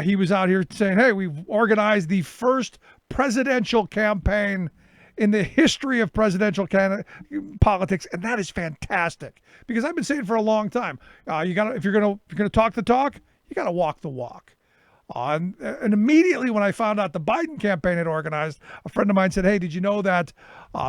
He was out here saying, hey, we've organized the first presidential campaign in the history of politics, and that is fantastic because I've been saying for a long time, you got to if you're gonna talk the talk, you got to walk the walk. And immediately when I found out the Biden campaign had organized, a friend of mine said, hey, did you know that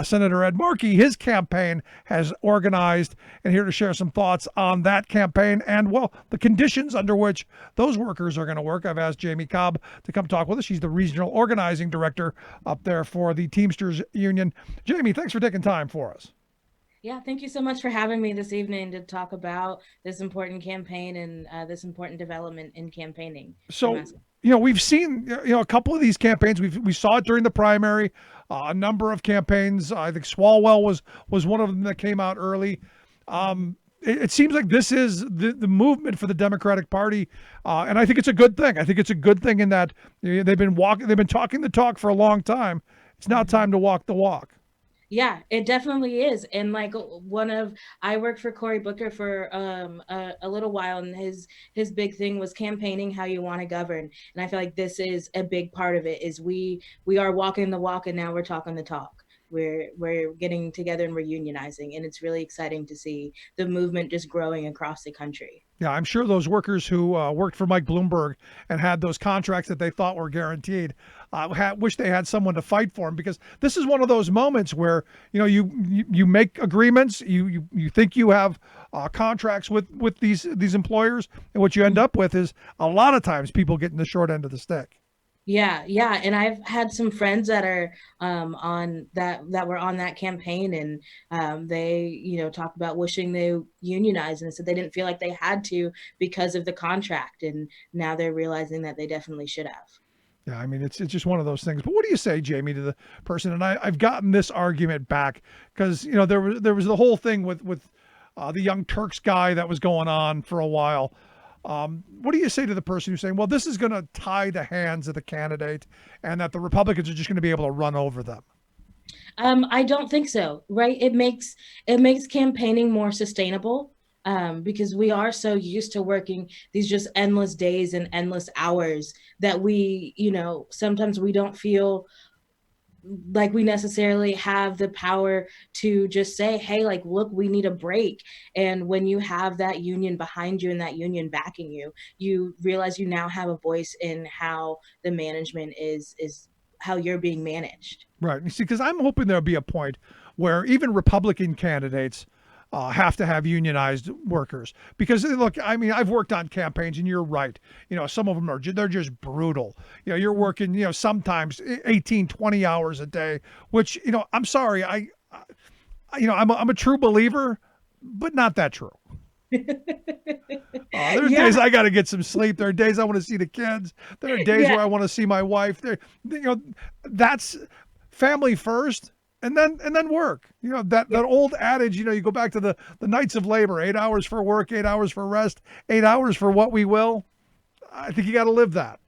Senator Ed Markey, his campaign has organized, and here to share some thoughts on that campaign and, well, the conditions under which those workers are going to work. I've asked Jamie Cobb to come talk with us. She's the regional organizing director up there for the Teamsters Union. Jamie, thanks for taking time for us. Yeah, thank you so much for having me this evening to talk about this important campaign and this important development in campaigning for So, Massachusetts. we've seen a couple of these campaigns. We saw it during the primary. A number of campaigns. I think Swalwell was one of them that came out early. It seems like this is the movement for the Democratic Party, and I think it's a good thing. I think it's a good thing in that they've been talking the talk for a long time. It's now Mhm. time to walk the walk. Yeah, it definitely is. And like I worked for Cory Booker for a little while, and his big thing was campaigning how you want to govern. And I feel like this is a big part of it. Is we are walking the walk, and now we're talking the talk. We're getting together and we're unionizing, and it's really exciting to see the movement just growing across the country. Yeah, I'm sure those workers who worked for Mike Bloomberg and had those contracts that they thought were guaranteed wish they had someone to fight for them because this is one of those moments where you make agreements, you think you have contracts with these employers, and what you end up with is a lot of times people getting the short end of the stick. Yeah, yeah, and I've had some friends that are on that were on that campaign, and they talk about wishing they unionized, and said they didn't feel like they had to because of the contract, and now they're realizing that they definitely should have. Yeah, I mean it's just one of those things. But what do you say, Jamie, to the person? And I've gotten this argument back because there was the whole thing with the Young Turks guy that was going on for a while. What do you say to the person who's saying, well, this is going to tie the hands of the candidate, and that the Republicans are just going to be able to run over them? I don't think so. Right? It makes campaigning more sustainable because we are so used to working these just endless days and endless hours that sometimes we don't feel like we necessarily have the power to just say, hey, like, look, we need a break. And when you have that union behind you and that union backing you, you realize you now have a voice in how the management is how you're being managed. Right. You see, because I'm hoping there'll be a point where even Republican candidates have to have unionized workers. Because look, I mean, I've worked on campaigns, and you're right. Some of them they're just brutal. You're working sometimes 18, 20 hours a day, which I'm sorry, I'm a true believer, but not that true. There are days Yeah, I got to get some sleep. There are days I want to see the kids. There are days yeah, where I want to see my wife. That's family first, and then work. yeah. That old adage. You go back to the nights of labor: 8 hours for work, 8 hours for rest, 8 hours for what we will. I think you got to live that.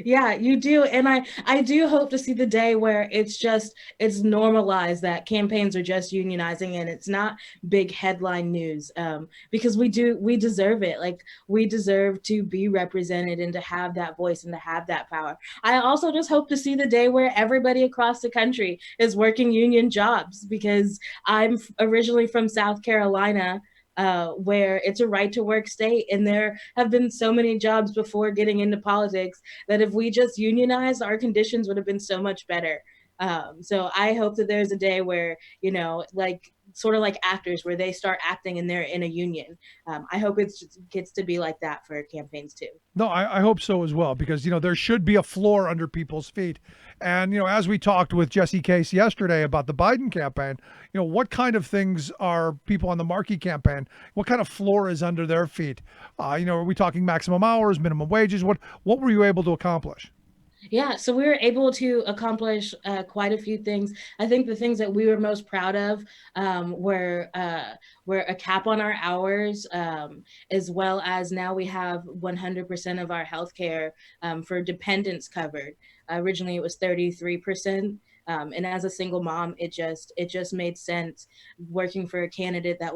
Yeah, you do. And I do hope to see the day where it's normalized that campaigns are just unionizing and it's not big headline news. Because we deserve it. Like, we deserve to be represented and to have that voice and to have that power. I also just hope to see the day where everybody across the country is working union jobs, because I'm originally from South Carolina, where it's a right to work state. And there have been so many jobs before getting into politics that if we just unionized, our conditions would have been so much better. So I hope that there's a day where, like sort of like actors, where they start acting and they're in a union. I hope it gets to be like that for campaigns too. No, I hope so as well because there should be a floor under people's feet, and as we talked with Jesse Case yesterday about the Biden campaign, what kind of things are people on the Markey campaign? What kind of floor is under their feet? Are we talking maximum hours, minimum wages? What were you able to accomplish? Yeah, so we were able to accomplish quite a few things. I think the things that we were most proud of were a cap on our hours, as well as now we have 100% of our healthcare for dependents covered. Originally, it was 33%. And as a single mom, it just made sense working for a candidate that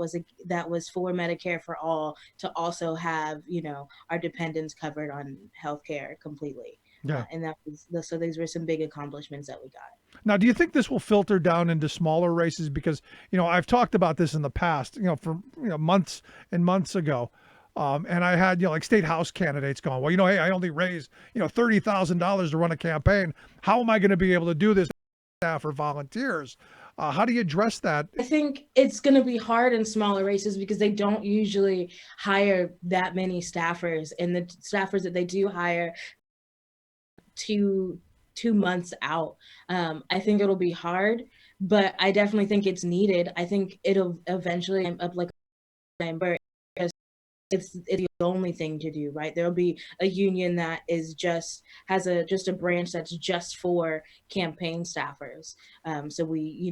was for Medicare for all to also have our dependents covered on healthcare completely. Yeah. And so these were some big accomplishments that we got. Now, do you think this will filter down into smaller races? Because, I've talked about this in the past, for months and months ago. And I had, like state house candidates going, well, hey, I only raise, $30,000 to run a campaign. How am I going to be able to do this staff or volunteers? How do you address that? I think it's going to be hard in smaller races because they don't usually hire that many staffers, and the staffers that they do hire 2 months out. I think it'll be hard, but I definitely think it's needed. I think it'll eventually end up like a it's the only thing to do, right? There'll be a union that is has a branch that's just for campaign staffers. So we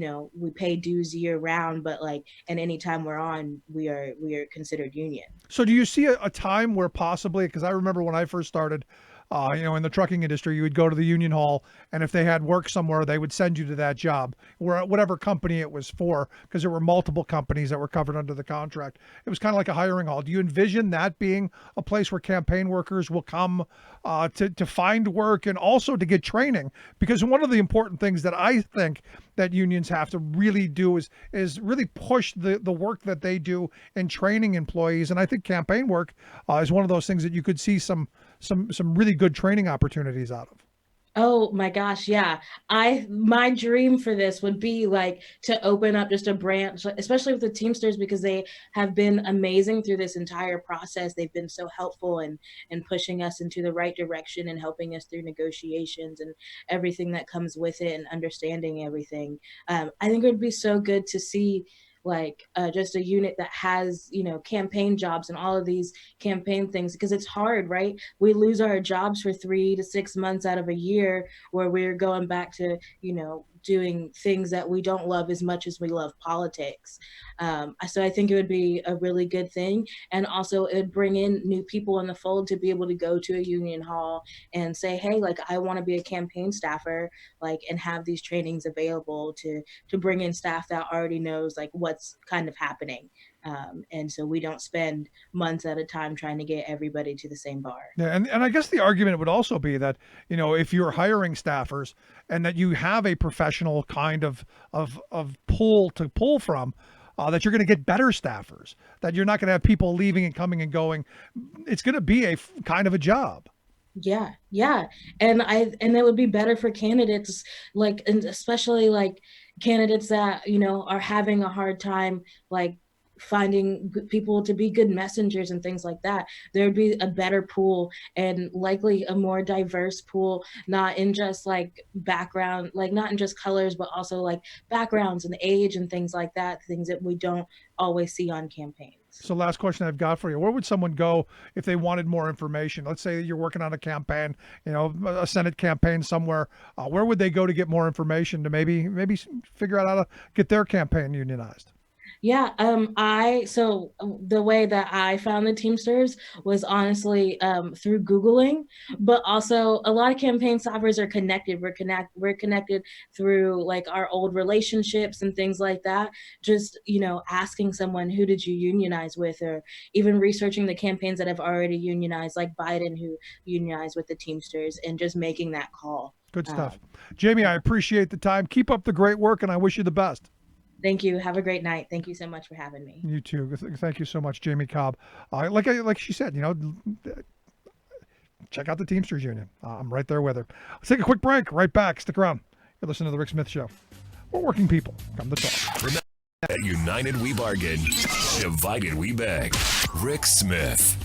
pay dues year round, but and anytime we're on, we are considered union. So do you see a time where possibly, because I remember when I first started, in the trucking industry, you would go to the union hall, and if they had work somewhere, they would send you to that job, or whatever company it was for, because there were multiple companies that were covered under the contract. It was kind of like a hiring hall. Do you envision that being a place where campaign workers will come to find work and also to get training? Because one of the important things that I think that unions have to really do is really push the work that they do in training employees. And I think campaign work is one of those things that you could see some really good training opportunities out of. Oh my gosh, yeah. My dream for this would be to open up just a branch, especially with the Teamsters, because they have been amazing through this entire process. They've been so helpful and pushing us into the right direction and helping us through negotiations and everything that comes with it and understanding everything. I think it would be so good to see just a unit that has campaign jobs and all of these campaign things, because it's hard, right? We lose our jobs for 3 to 6 months out of a year where we're going back to doing things that we don't love as much as we love politics. So I think it would be a really good thing, and also it would bring in new people in the fold to be able to go to a union hall and say, hey, I want to be a campaign staffer, and have these trainings available to bring in staff that already knows what's kind of happening. And so we don't spend months at a time trying to get everybody to the same bar. Yeah, and I guess the argument would also be that, if you're hiring staffers and that you have a professional kind of pool to pull from, that you're going to get better staffers, that you're not going to have people leaving and coming and going. It's going to be a kind of a job. Yeah. And it would be better for candidates, and especially candidates that, are having a hard time, finding people to be good messengers and things like that. There'd be a better pool, and likely a more diverse pool, not in just background, not in just colors, but also backgrounds and age and things like that, things that we don't always see on campaigns. So last question I've got for you. Where would someone go if they wanted more information? Let's say you're working on a campaign, a Senate campaign somewhere. Where would they go to get more information to maybe figure out how to get their campaign unionized? Yeah, so the way that I found the Teamsters was honestly through Googling, but also a lot of campaign staffers are connected. We're connected through our old relationships and things like that. Just asking someone, who did you unionize with, or even researching the campaigns that have already unionized, like Biden, who unionized with the Teamsters, and just making that call. Good stuff. Jamie, I appreciate the time. Keep up the great work, and I wish you the best. Thank you. Have a great night. Thank you so much for having me. You too. Thank you so much, Jamie Cobb. Like she said, check out the Teamsters Union. I'm right there with her. Let's take a quick break. Right back. Stick around. You're listening to The Rick Smith Show. We're working people. Come to talk. Remember, at United we bargain. Divided we beg. Rick Smith.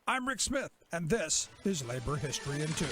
I'm Rick Smith, and this is Labor History in 2.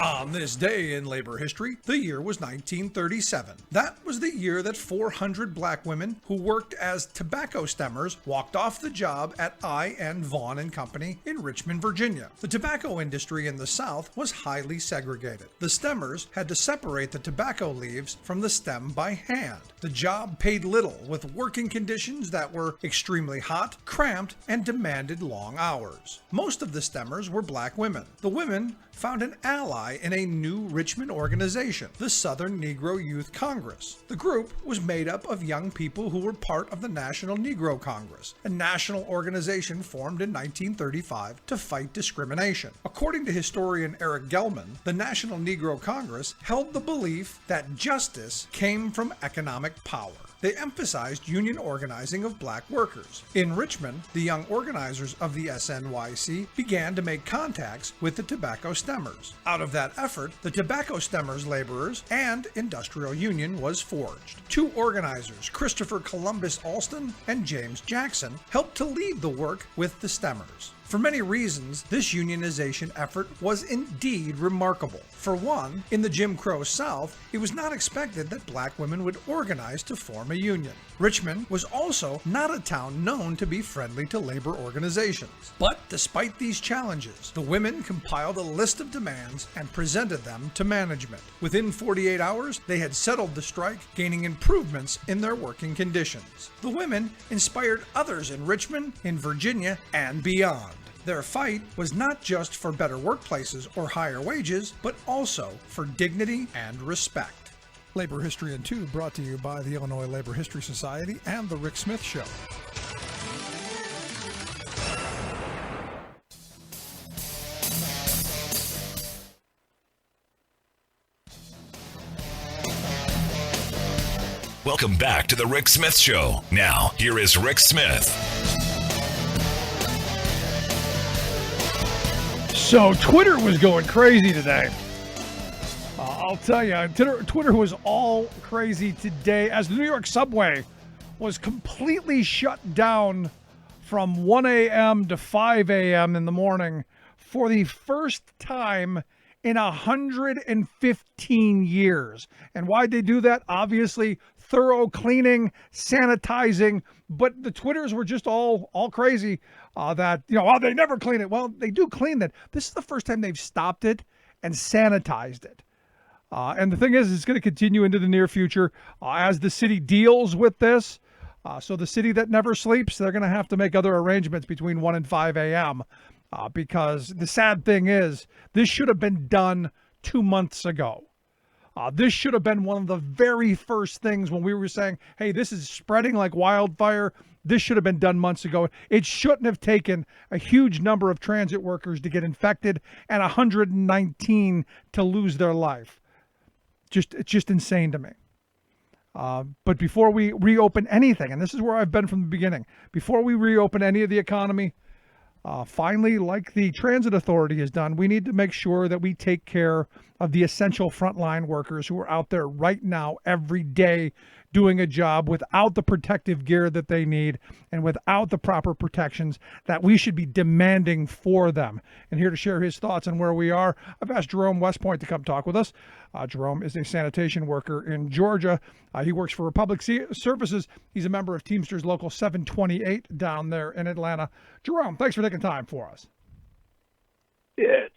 On this day in labor history, the year was 1937. That was the year that 400 black women who worked as tobacco stemmers walked off the job at I.N. Vaughn and Company in Richmond, Virginia. The tobacco industry in the South was highly segregated. The stemmers had to separate the tobacco leaves from the stem by hand. The job paid little, with working conditions that were extremely hot, cramped, and demanded long hours. Most of the stemmers were black women. The women found an ally in a new Richmond organization, the Southern Negro Youth Congress. The group was made up of young people who were part of the National Negro Congress, a national organization formed in 1935 to fight discrimination. According to historian Eric Gelman, the National Negro Congress held the belief that justice came from economic power. They emphasized union organizing of black workers. In Richmond, the young organizers of the SNYC began to make contacts with the tobacco stemmers. Out of that effort, the Tobacco Stemmers Laborers and Industrial Union was forged. Two organizers, Christopher Columbus Alston and James Jackson, helped to lead the work with the stemmers. For many reasons, this unionization effort was indeed remarkable. For one, in the Jim Crow South, it was not expected that black women would organize to form a union. Richmond was also not a town known to be friendly to labor organizations. But despite these challenges, the women compiled a list of demands and presented them to management. Within 48 hours, they had settled the strike, gaining improvements in their working conditions. The women inspired others in Richmond, in Virginia, and beyond. Their fight was not just for better workplaces or higher wages, but also for dignity and respect. Labor History in 2 brought to you by the Illinois Labor History Society and The Rick Smith Show. Welcome back to the Rick Smith Show. Now, here is Rick Smith. So Twitter was going crazy today. I'll tell you, Twitter was all crazy today as the New York subway was completely shut down from 1 a.m. to 5 a.m. in the morning for the first time in 115 years. And why'd they do that? Obviously, thorough cleaning, sanitizing, but the Twitters were just all crazy that, they never clean it. Well, they do clean it. This is the first time they've stopped it and sanitized it. And the thing is, it's going to continue into the near future as the city deals with this. So the city that never sleeps, they're going to have to make other arrangements between 1 and 5 a.m. Because the sad thing is, this should have been done 2 months ago. This should have been one of the very first things when we were saying, hey, this is spreading like wildfire. This should have been done months ago. It shouldn't have taken a huge number of transit workers to get infected and 119 to lose their life. It's just insane to me. But before we reopen anything, and this is where I've been from the beginning, before we reopen any of the economy, finally, like the transit authority has done, we need to make sure that we take care of the essential frontline workers who are out there right now every day doing a job without the protective gear that they need and without the proper protections that we should be demanding for them. And here to share his thoughts on where we are, I've asked Jerome Westpoint to come talk with us. Jerome is a sanitation worker in Georgia. He works for Republic Services. He's a member of Teamsters Local 728 down there in Atlanta. Jerome, thanks for taking time for us. Yes.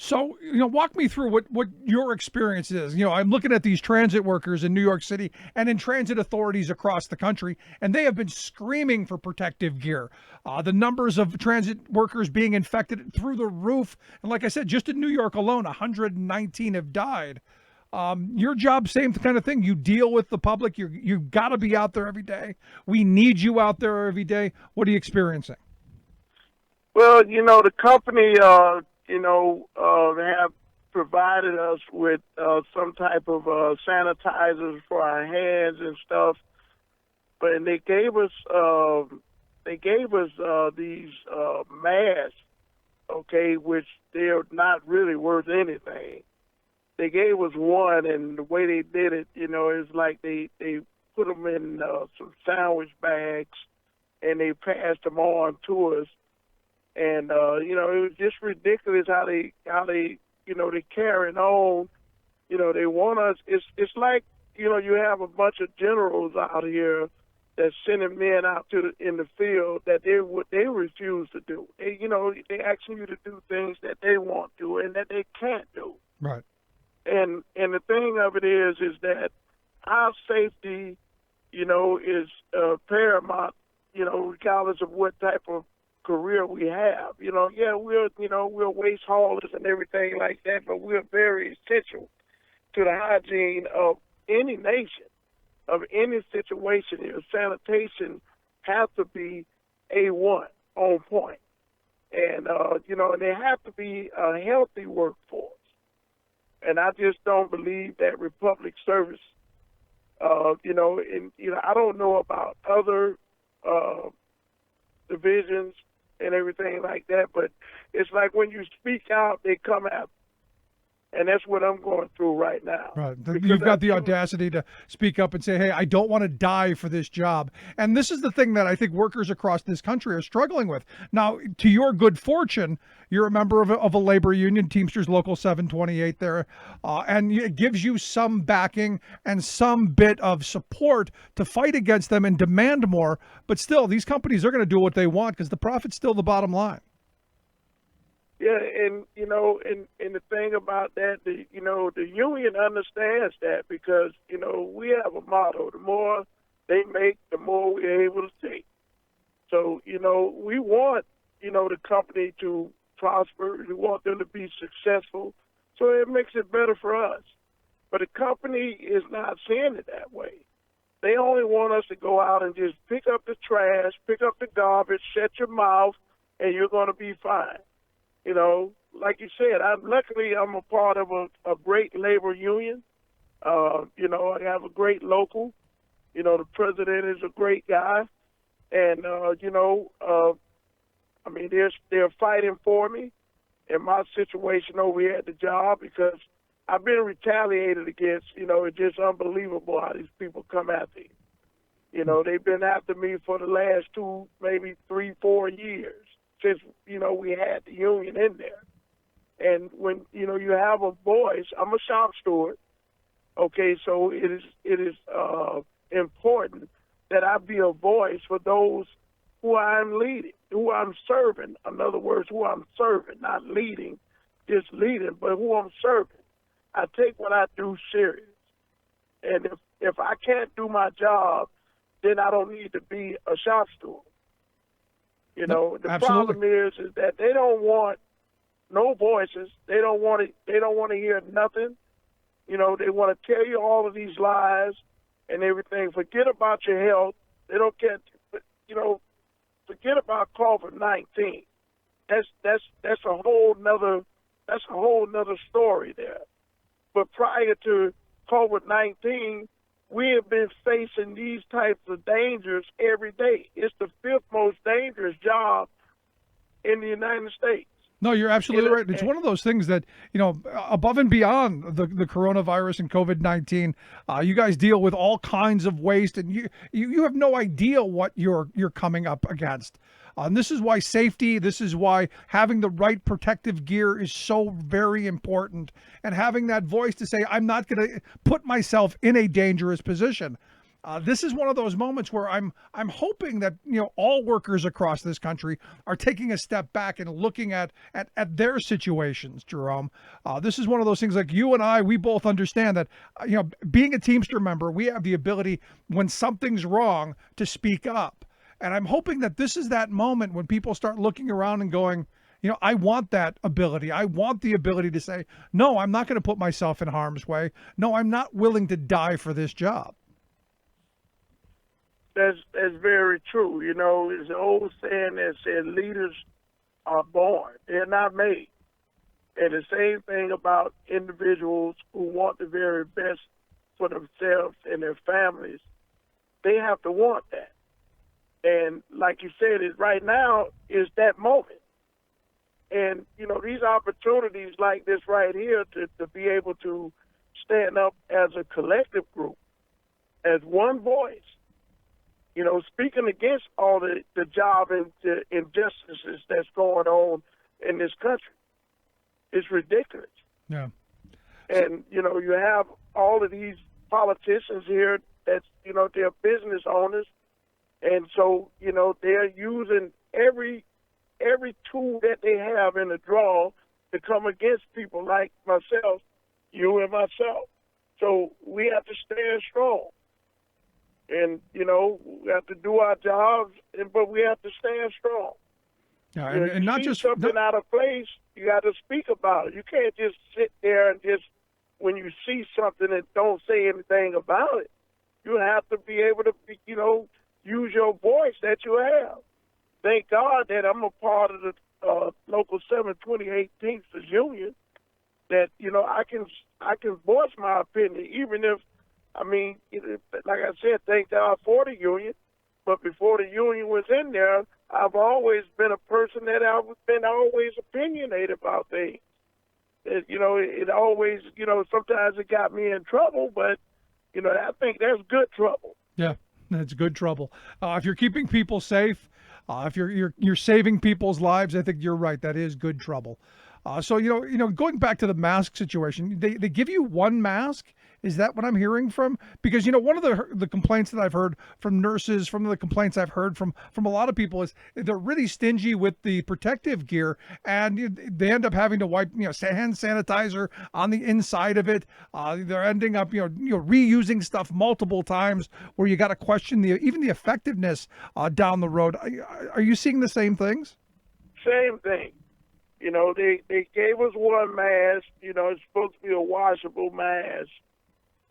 So, walk me through what your experience is. I'm looking at these transit workers in New York City and in transit authorities across the country, and they have been screaming for protective gear. The numbers of transit workers being infected through the roof. And like I said, just in New York alone, 119 have died. Your job, same kind of thing. You deal with the public. You've got to be out there every day. We need you out there every day. What are you experiencing? Well, the company, they have provided us with some type of sanitizers for our hands and stuff, but they gave us these masks, okay, which they're not really worth anything. They gave us one, and the way they did it, is like they put them in some sandwich bags, and they passed them on to us. And it was just ridiculous how they they're carrying on. They want us. It's like, you have a bunch of generals out here that's sending men out in the field that they refuse to do. They asking you to do things that they want to and that they can't do. Right. And the thing of it is that our safety, is paramount. Regardless of what type of career we have. We're waste haulers and everything like that, but we're very essential to the hygiene of any nation, of any situation. Sanitation has to be A1, on point. And, and there have to be a healthy workforce. And I just don't believe that Republic Service, I don't know about other divisions and everything like that, but it's like when you speak out, they come after. And that's what I'm going through right now. Right. You've got the audacity to speak up and say, hey, I don't want to die for this job. And this is the thing that I think workers across this country are struggling with. Now, to your good fortune, you're a member of a labor union, Teamsters Local 728 there, and it gives you some backing and some bit of support to fight against them and demand more. But still, these companies are going to do what they want because the profit's still the bottom line. Yeah, and and the thing about that, the union understands that because we have a motto: the more they make, the more we're able to take. So we want the company to prosper. We want them to be successful. So it makes it better for us. But the company is not seeing it that way. They only want us to go out and just pick up the trash, pick up the garbage, shut your mouth, and you're going to be fine. Like you said, luckily I'm a part of a great labor union. I have a great local. The president is a great guy. And, they're fighting for me in my situation over here at the job because I've been retaliated against. It's just unbelievable how these people come after you. They've been after me for the last 2, maybe 3, 4 years. Since, we had the union in there. And when, you have a voice, I'm a shop steward, okay, so it is important that I be a voice for those who I'm leading, who I'm serving. In other words, who I'm serving, not leading, just leading, but who I'm serving. I take what I do serious. And if I can't do my job, then I don't need to be a shop steward. The Absolutely. problem is that they don't want no voices. They don't want to hear nothing. They want to tell you all of these lies and everything. Forget about your health. They don't care. Forget about COVID-19. That's a whole nother story there. But prior to COVID-19, we have been facing these types of dangers every day. It's the 5th most dangerous job in the United States. No, you're absolutely right. It's one of those things that, above and beyond the coronavirus and COVID-19, you guys deal with all kinds of waste, and you have no idea what you're coming up against. And this is why safety, this is why having the right protective gear is so very important, and having that voice to say, I'm not going to put myself in a dangerous position. This is one of those moments where I'm hoping that all workers across this country are taking a step back and looking at their situations, Jerome. This is one of those things like you and I, we both understand that being a Teamster member, we have the ability when something's wrong to speak up. And I'm hoping that this is that moment when people start looking around and going, I want that ability. I want the ability to say, no, I'm not going to put myself in harm's way. No, I'm not willing to die for this job. That's very true. There's an old saying that says leaders are born. They're not made. And the same thing about individuals who want the very best for themselves and their families. They have to want that. And like you said, right now is that moment. And, these opportunities like this right here to be able to stand up as a collective group, as one voice, speaking against all the job and the injustices that's going on in this country. It's ridiculous. Yeah. And, you know, you have all of these politicians here that's, you know, they're business owners. And so, you know, they're using every tool that they have in the drawer to come against people like myself, you and myself. So we have to stand strong. And, you know, we have to do our jobs, but we have to stand strong. Yeah, You know, and you not see just something out of place, you got to speak about it. You can't just sit there and just, when you see something and don't say anything about it. You have to be able to, you know, use your voice that you have. Thank God that I'm a part of the local 720 Union. That, you know, I can voice my opinion, even if, I mean, like I said, thank God for the union. But before the union was in there, I've always been a person that I've been always opinionated about things. You know, it always, you know, sometimes it got me in trouble, but, you know, I think that's good trouble. Yeah, that's good trouble. If you're keeping people safe, if you're saving people's lives, I think you're right. That is good trouble. So going back to the mask situation, they give you one mask. Is that what I'm hearing from? Because one of the complaints that I've heard from nurses, from the complaints I've heard from a lot of people is they're really stingy with the protective gear, and they end up having to wipe hand sanitizer on the inside of it. They're ending up reusing stuff multiple times, where you got to question even the effectiveness down the road. Are you seeing the same things? Same thing. They gave us one mask. It's supposed to be a washable mask.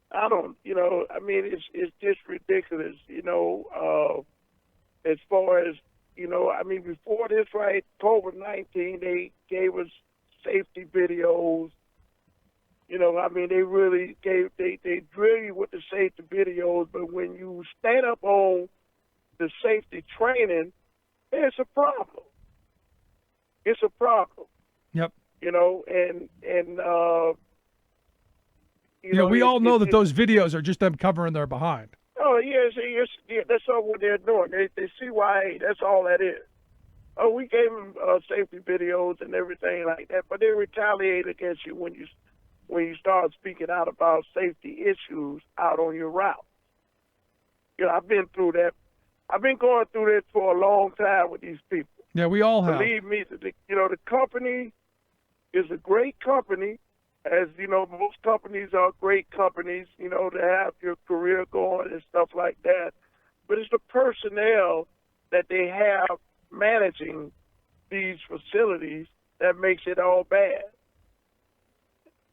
I don't, I mean, it's just ridiculous, as far as, I mean, before this, right, COVID-19, they gave us safety videos. I mean, they really they drill you with the safety videos, but when you stand up on the safety training, it's a problem. It's a problem. Yep. We all know that those videos are just them covering their behind. Oh, yes, that's all what they're doing. They CYA, that's all that is. Oh, we gave them safety videos and everything like that, but they retaliate against you when you start speaking out about safety issues out on your route. I've been through that. I've been going through this for a long time with these people. Yeah, we all have. Believe me, the company is a great company. As most companies are great companies, to have your career going and stuff like that. But it's the personnel that they have managing these facilities that makes it all bad.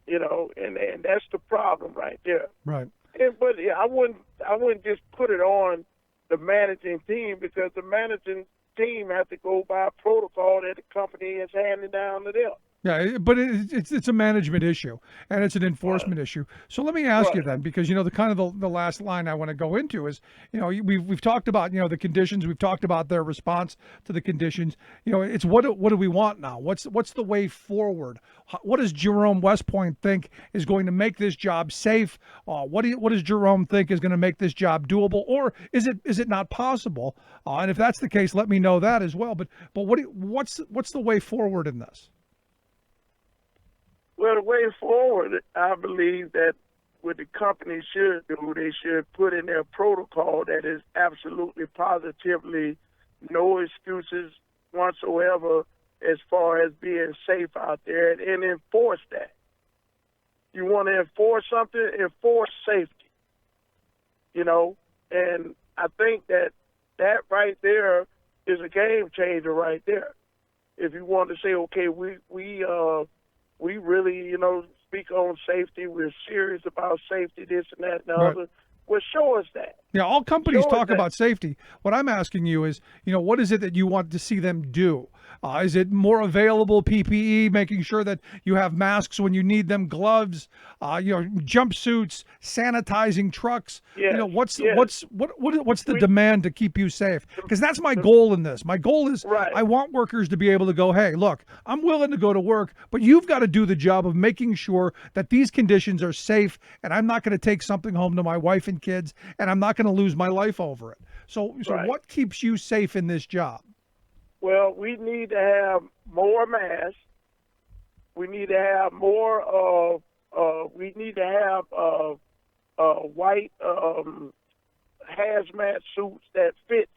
And that's the problem right there. Right. But I wouldn't just put it on the managing team, because the managing team has to go by protocol that the company is handing down to them. Yeah, but it's a management issue, and it's an enforcement issue. So let me ask you then, because the last line I want to go into is, we've talked about the conditions, we've talked about their response to the conditions. It's what do we want now? What's the way forward? What does Jerome West Point think is going to make this job safe? What does Jerome think is going to make this job doable, or is it not possible? And if that's the case, let me know that as well. But what's the way forward in this? Well, the way forward, I believe that what the company should do, they should put in their protocol that is absolutely positively no excuses whatsoever as far as being safe out there, and enforce that. You want to enforce something, enforce safety. And I think that right there is a game changer right there. If you want to say, okay, we really, speak on safety. We're serious about safety, this and that and the other. Well, show us that. Yeah, all companies talk about safety. What I'm asking you is, what is it that you want to see them do? Is it more available PPE, making sure that you have masks when you need them, gloves, jumpsuits, sanitizing trucks? Yes, What's the demand to keep you safe? Because that's my goal in this. My goal is I want workers to be able to go, hey, look, I'm willing to go to work, but you've got to do the job of making sure that these conditions are safe, and I'm not going to take something home to my wife and kids, and I'm not going to lose my life over it. So what keeps you safe in this job? Well, we need to have more masks. We need to have more of. We need to have white hazmat suits that fits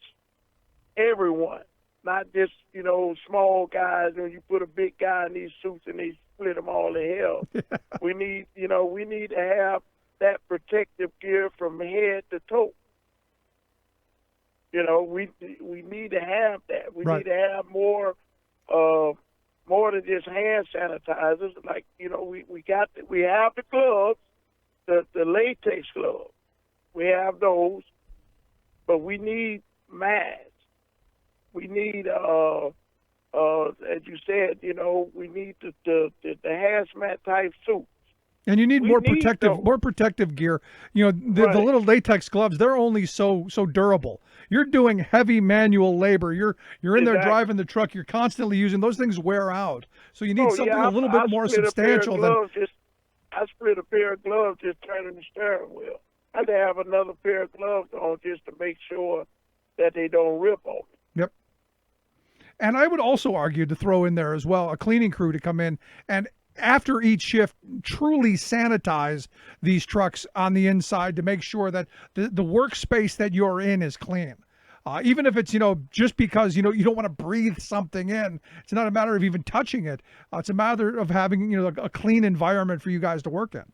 everyone, not just small guys. When you put a big guy in these suits and they split them all to hell. We need to have that protective gear from head to toe. We need to have that. We Right. need to have more than just hand sanitizers. Like we have the gloves, the latex gloves. We have those, but we need masks. We need as you said, we need the hazmat type suits. And you need We more need protective, those. more protective gear. The Right. little latex gloves, they're only so durable. You're doing heavy manual labor. You're in there Exactly. driving the truck. You're constantly using those things wear out. So you need something a little bit more I split substantial a than pair of gloves just turning the steering wheel. I had to have another pair of gloves on just to make sure that they don't rip on me. Yep. And I would also argue to throw in there as well a cleaning crew to come in and after each shift truly sanitize these trucks on the inside to make sure that the workspace that you're in is clean. Even if it's, just because, you don't want to breathe something in. It's not a matter of even touching it. It's a matter of having, a clean environment for you guys to work in.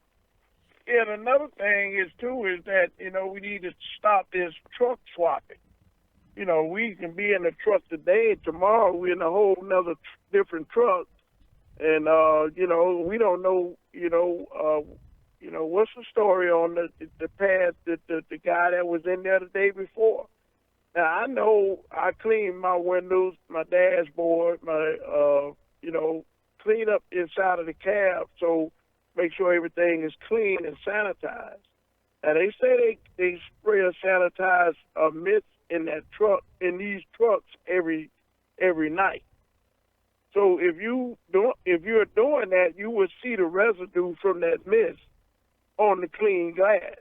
And another thing is that, we need to stop this truck swapping. We can be in a truck today, tomorrow we're in a whole nother different truck. And, we don't know, what's the story on the past, the guy that was in there the day before. Now, I know I clean my windows, my dashboard, clean up inside of the cab, so make sure everything is clean and sanitized. Now, they say they spray or sanitize a mist in that truck, in these trucks every night. So if you're doing that, you will see the residue from that mist on the clean glass.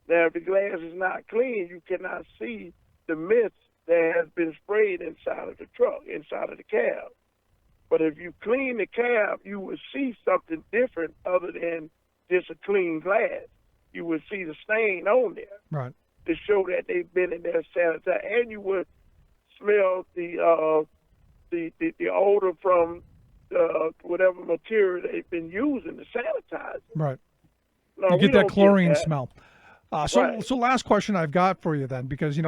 Now, if the glass is not clean, you cannot see the mist that has been sprayed inside of the truck, inside of the cab. But if you clean the cab, you will see something different other than just a clean glass. You will see the stain on there, Right. to show that they've been in there sanitized, and you would smell the odor from whatever material they've been using to sanitize. Right. No, You we get that don't chlorine that. smell. Right. So last question I've got for you then, because we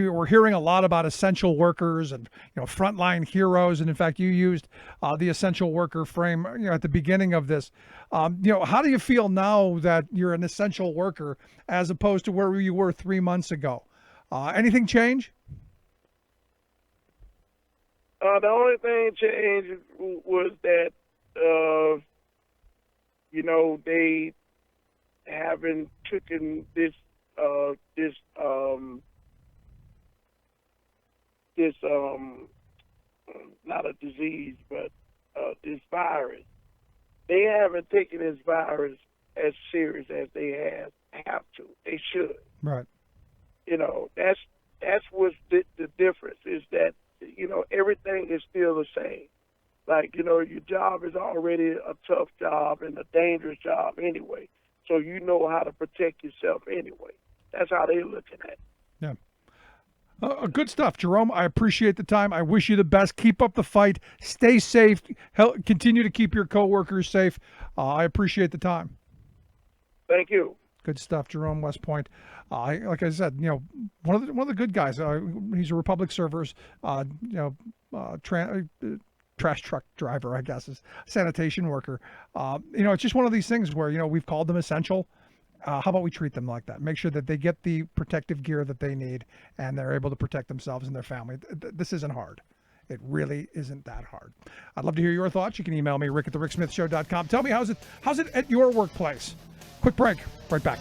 were hearing a lot about essential workers and frontline heroes, and in fact you used the essential worker frame at the beginning of this. How do you feel now that you're an essential worker as opposed to where you were 3 months ago? Anything change? The only thing changed was that they haven't taken this not a disease, but this virus. They haven't taken this virus as serious as they have to. They should. Right. That's what's the difference is that everything is still the same. Like, your job is already a tough job and a dangerous job anyway. So you know how to protect yourself anyway. That's how they're looking at it. Yeah. Good stuff, Jerome. I appreciate the time. I wish you the best. Keep up the fight. Stay safe. Continue to keep your coworkers safe. I appreciate the time. Thank you. Good stuff, Jerome West Point. Like I said, one of the good guys. He's a Republic Servers, trash truck driver, I guess, is sanitation worker. It's just one of these things where we've called them essential. How about we treat them like that? Make sure that they get the protective gear that they need and they're able to protect themselves and their family. This isn't hard. It really isn't that hard. I'd love to hear your thoughts. You can email me, rick@thericksmithshow.com. Tell me, how's it at your workplace? Quick break. Right back.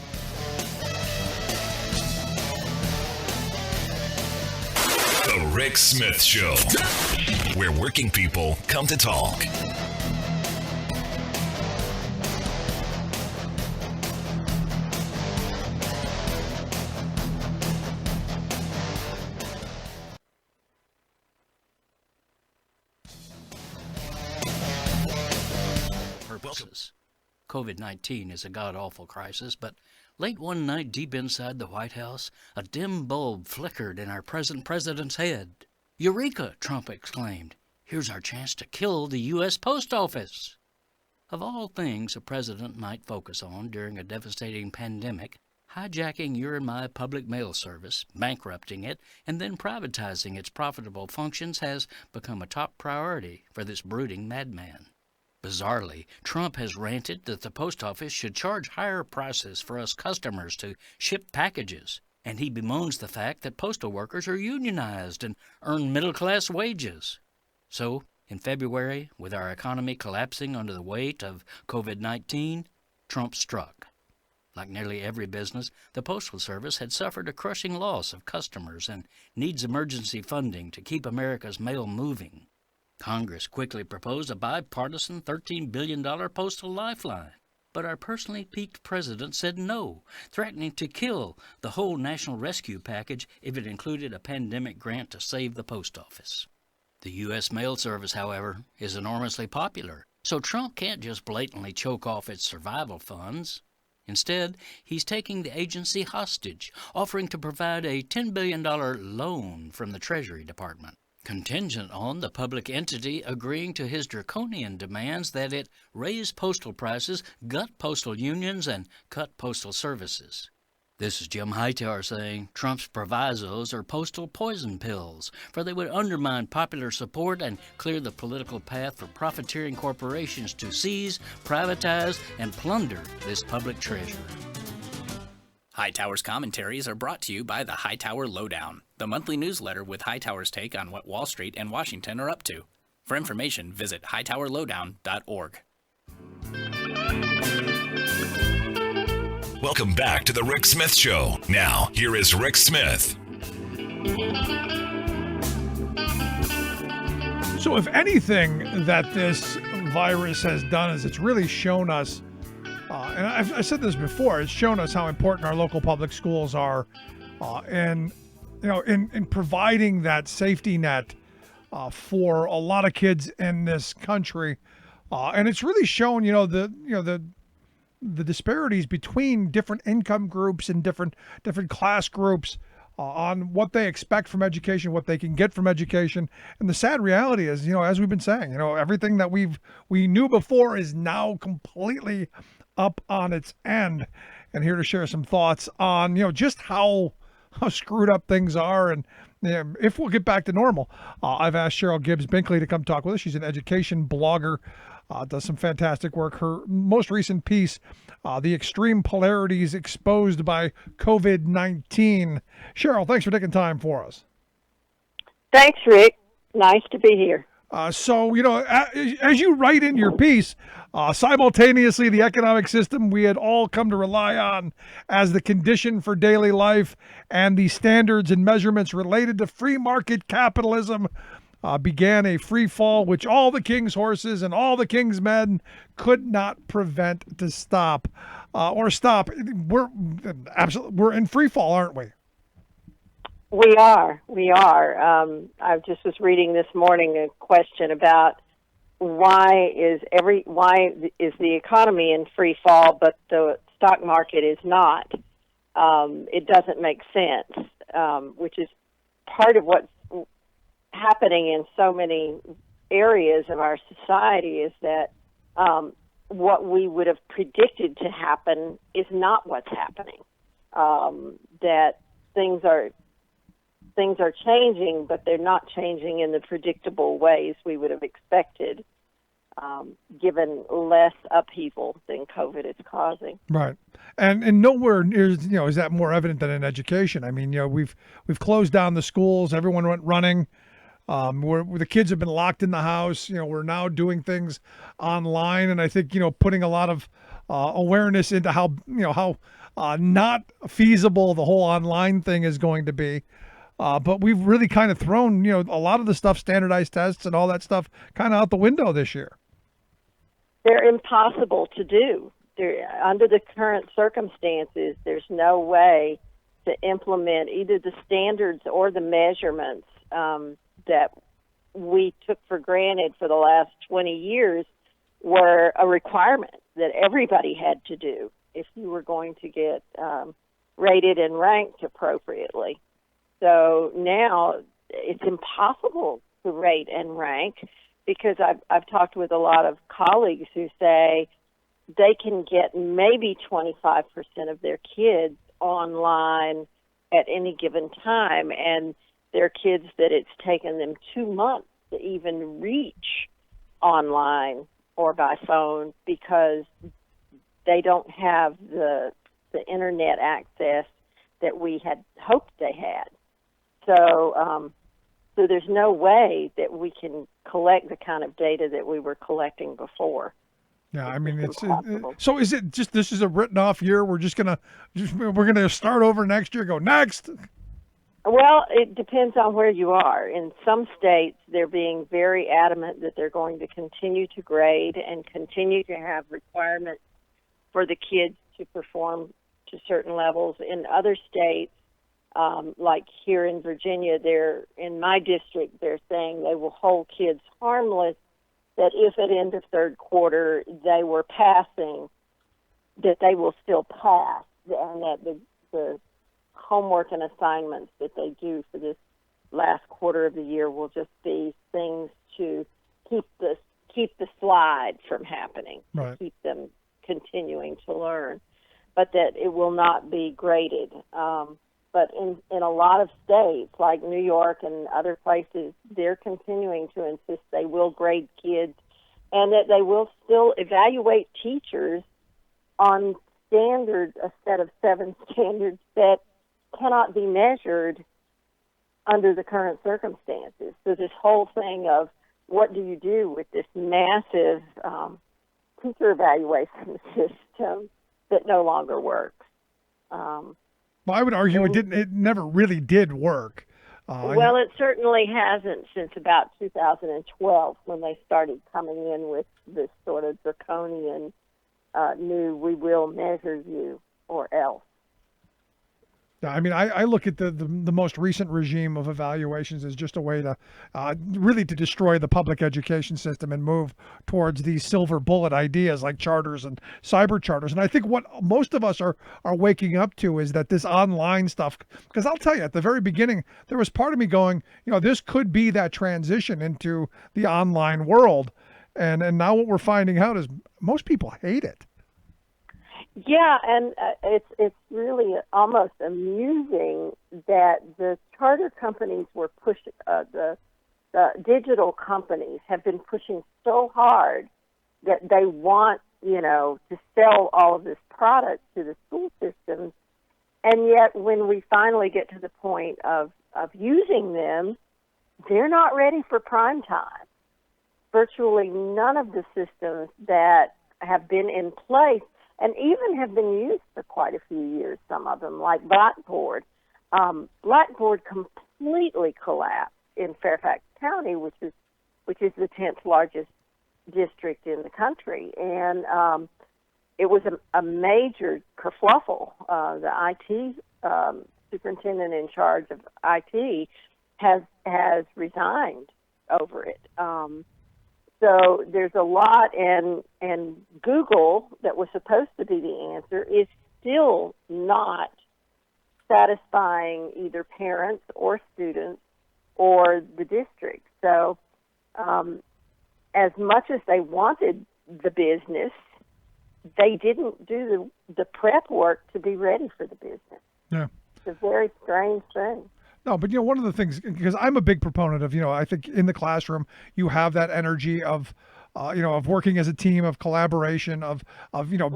The Rick Smith Show, where working people come to talk. crisis. COVID-19 is a god-awful crisis, but late one night deep inside the White House, a dim bulb flickered in our present president's head. "Eureka!" Trump exclaimed. "Here's our chance to kill the U.S. Post Office." Of all things a president might focus on during a devastating pandemic, hijacking your and my public mail service, bankrupting it, and then privatizing its profitable functions has become a top priority for this brooding madman. Bizarrely, Trump has ranted that the post office should charge higher prices for us customers to ship packages, and he bemoans the fact that postal workers are unionized and earn middle-class wages. So, in February, with our economy collapsing under the weight of COVID-19, Trump struck. Like nearly every business, the Postal Service had suffered a crushing loss of customers and needs emergency funding to keep America's mail moving. Congress quickly proposed a bipartisan $13 billion postal lifeline, but our personally piqued president said no, threatening to kill the whole national rescue package if it included a pandemic grant to save the post office. The U.S. Mail Service, however, is enormously popular, so Trump can't just blatantly choke off its survival funds. Instead, he's taking the agency hostage, offering to provide a $10 billion loan from the Treasury Department, contingent on the public entity agreeing to his draconian demands that it raise postal prices, gut postal unions, and cut postal services. This is Jim Hightower saying Trump's provisos are postal poison pills, for they would undermine popular support and clear the political path for profiteering corporations to seize, privatize, and plunder this public treasure. Hightower's commentaries are brought to you by the Hightower Lowdown, the monthly newsletter with Hightower's take on what Wall Street and Washington are up to. For information, visit hightowerlowdown.org. Welcome back to the Rick Smith Show. Now, here is Rick Smith. So if anything that this virus has done is it's really shown us, and I've said this before, it's shown us how important our local public schools are, and in providing that safety net for a lot of kids in this country, and it's really shown the disparities between different income groups and different class groups on what they expect from education, what they can get from education. And the sad reality is, as we've been saying, everything that we knew before is now completely up on its end. And here to share some thoughts on, just how screwed up things are and if we'll get back to normal. I've asked Cheryl Gibbs Binkley to come talk with us. She's an education blogger, does some fantastic work. Her most recent piece, The Extreme Polarities Exposed by COVID-19. Cheryl, thanks for taking time for us. Thanks, Rick. Nice to be here. So, as you write in your piece, simultaneously the economic system we had all come to rely on as the condition for daily life and the standards and measurements related to free market capitalism began a free fall which all the king's horses and all the king's men could not prevent to stop or stop. We're in free fall, aren't we? We are. I just was reading this morning a question about why is the economy in free fall, but the stock market is not. It doesn't make sense, which is part of what's happening in so many areas of our society is that what we would have predicted to happen is not what's happening. That things are changing, but they're not changing in the predictable ways we would have expected, given less upheaval than COVID is causing. Right, and nowhere near is that more evident than in education. I mean, we've closed down the schools. Everyone went running. Where the kids have been locked in the house. We're now doing things online, and I think putting a lot of awareness into how not feasible the whole online thing is going to be. But we've really kind of thrown, a lot of the stuff, standardized tests and all that stuff, kind of out the window this year. They're impossible to do. Under the current circumstances, there's no way to implement either the standards or the measurements that we took for granted for the last 20 years were a requirement that everybody had to do if you were going to get rated and ranked appropriately. So now it's impossible to rate and rank, because I've talked with a lot of colleagues who say they can get maybe 25% of their kids online at any given time, and there are kids that it's taken them 2 months to even reach online or by phone because they don't have the internet access that we had hoped they had. So there's no way that we can collect the kind of data that we were collecting before. Yeah, I mean, so is it just, this is a written off year? We're gonna start over next year. Go next. Well, it depends on where you are. In some states, they're being very adamant that they're going to continue to grade and continue to have requirements for the kids to perform to certain levels. In other states, like here in Virginia, in my district, they're saying they will hold kids harmless, that if at end of third quarter they were passing, that they will still pass, and that the homework and assignments that they do for this last quarter of the year will just be things to keep the slide from happening, right, keep them continuing to learn, but that it will not be graded. But in a lot of states, like New York and other places, they're continuing to insist they will grade kids and that they will still evaluate teachers on standards, a set of 7 standards that cannot be measured under the current circumstances. So this whole thing of what do you do with this massive teacher evaluation system that no longer works? Well, I would argue it never really did work. Well, it certainly hasn't since about 2012, when they started coming in with this sort of draconian new, we will measure you or else. I mean, I look at the most recent regime of evaluations as just a way to really to destroy the public education system and move towards these silver bullet ideas like charters and cyber charters. And I think what most of us are waking up to is that this online stuff, because I'll tell you, at the very beginning, there was part of me going, this could be that transition into the online world. And now what we're finding out is most people hate it. Yeah, and it's really almost amusing that the charter companies were pushing, the digital companies have been pushing so hard that they want, to sell all of this product to the school systems, and yet when we finally get to the point of using them, they're not ready for prime time. Virtually none of the systems that have been in place and even have been used for quite a few years, some of them, like Blackboard. Blackboard completely collapsed in Fairfax County, which is the 10th largest district in the country. And it was a major kerfluffle. The IT superintendent in charge of IT has resigned over it. So there's a lot, and Google, that was supposed to be the answer, is still not satisfying either parents or students or the district. So as much as they wanted the business, they didn't do the prep work to be ready for the business. Yeah. It's a very strange thing. No, but one of the things, because I'm a big proponent of, I think in the classroom you have that energy of, of working as a team, of collaboration, of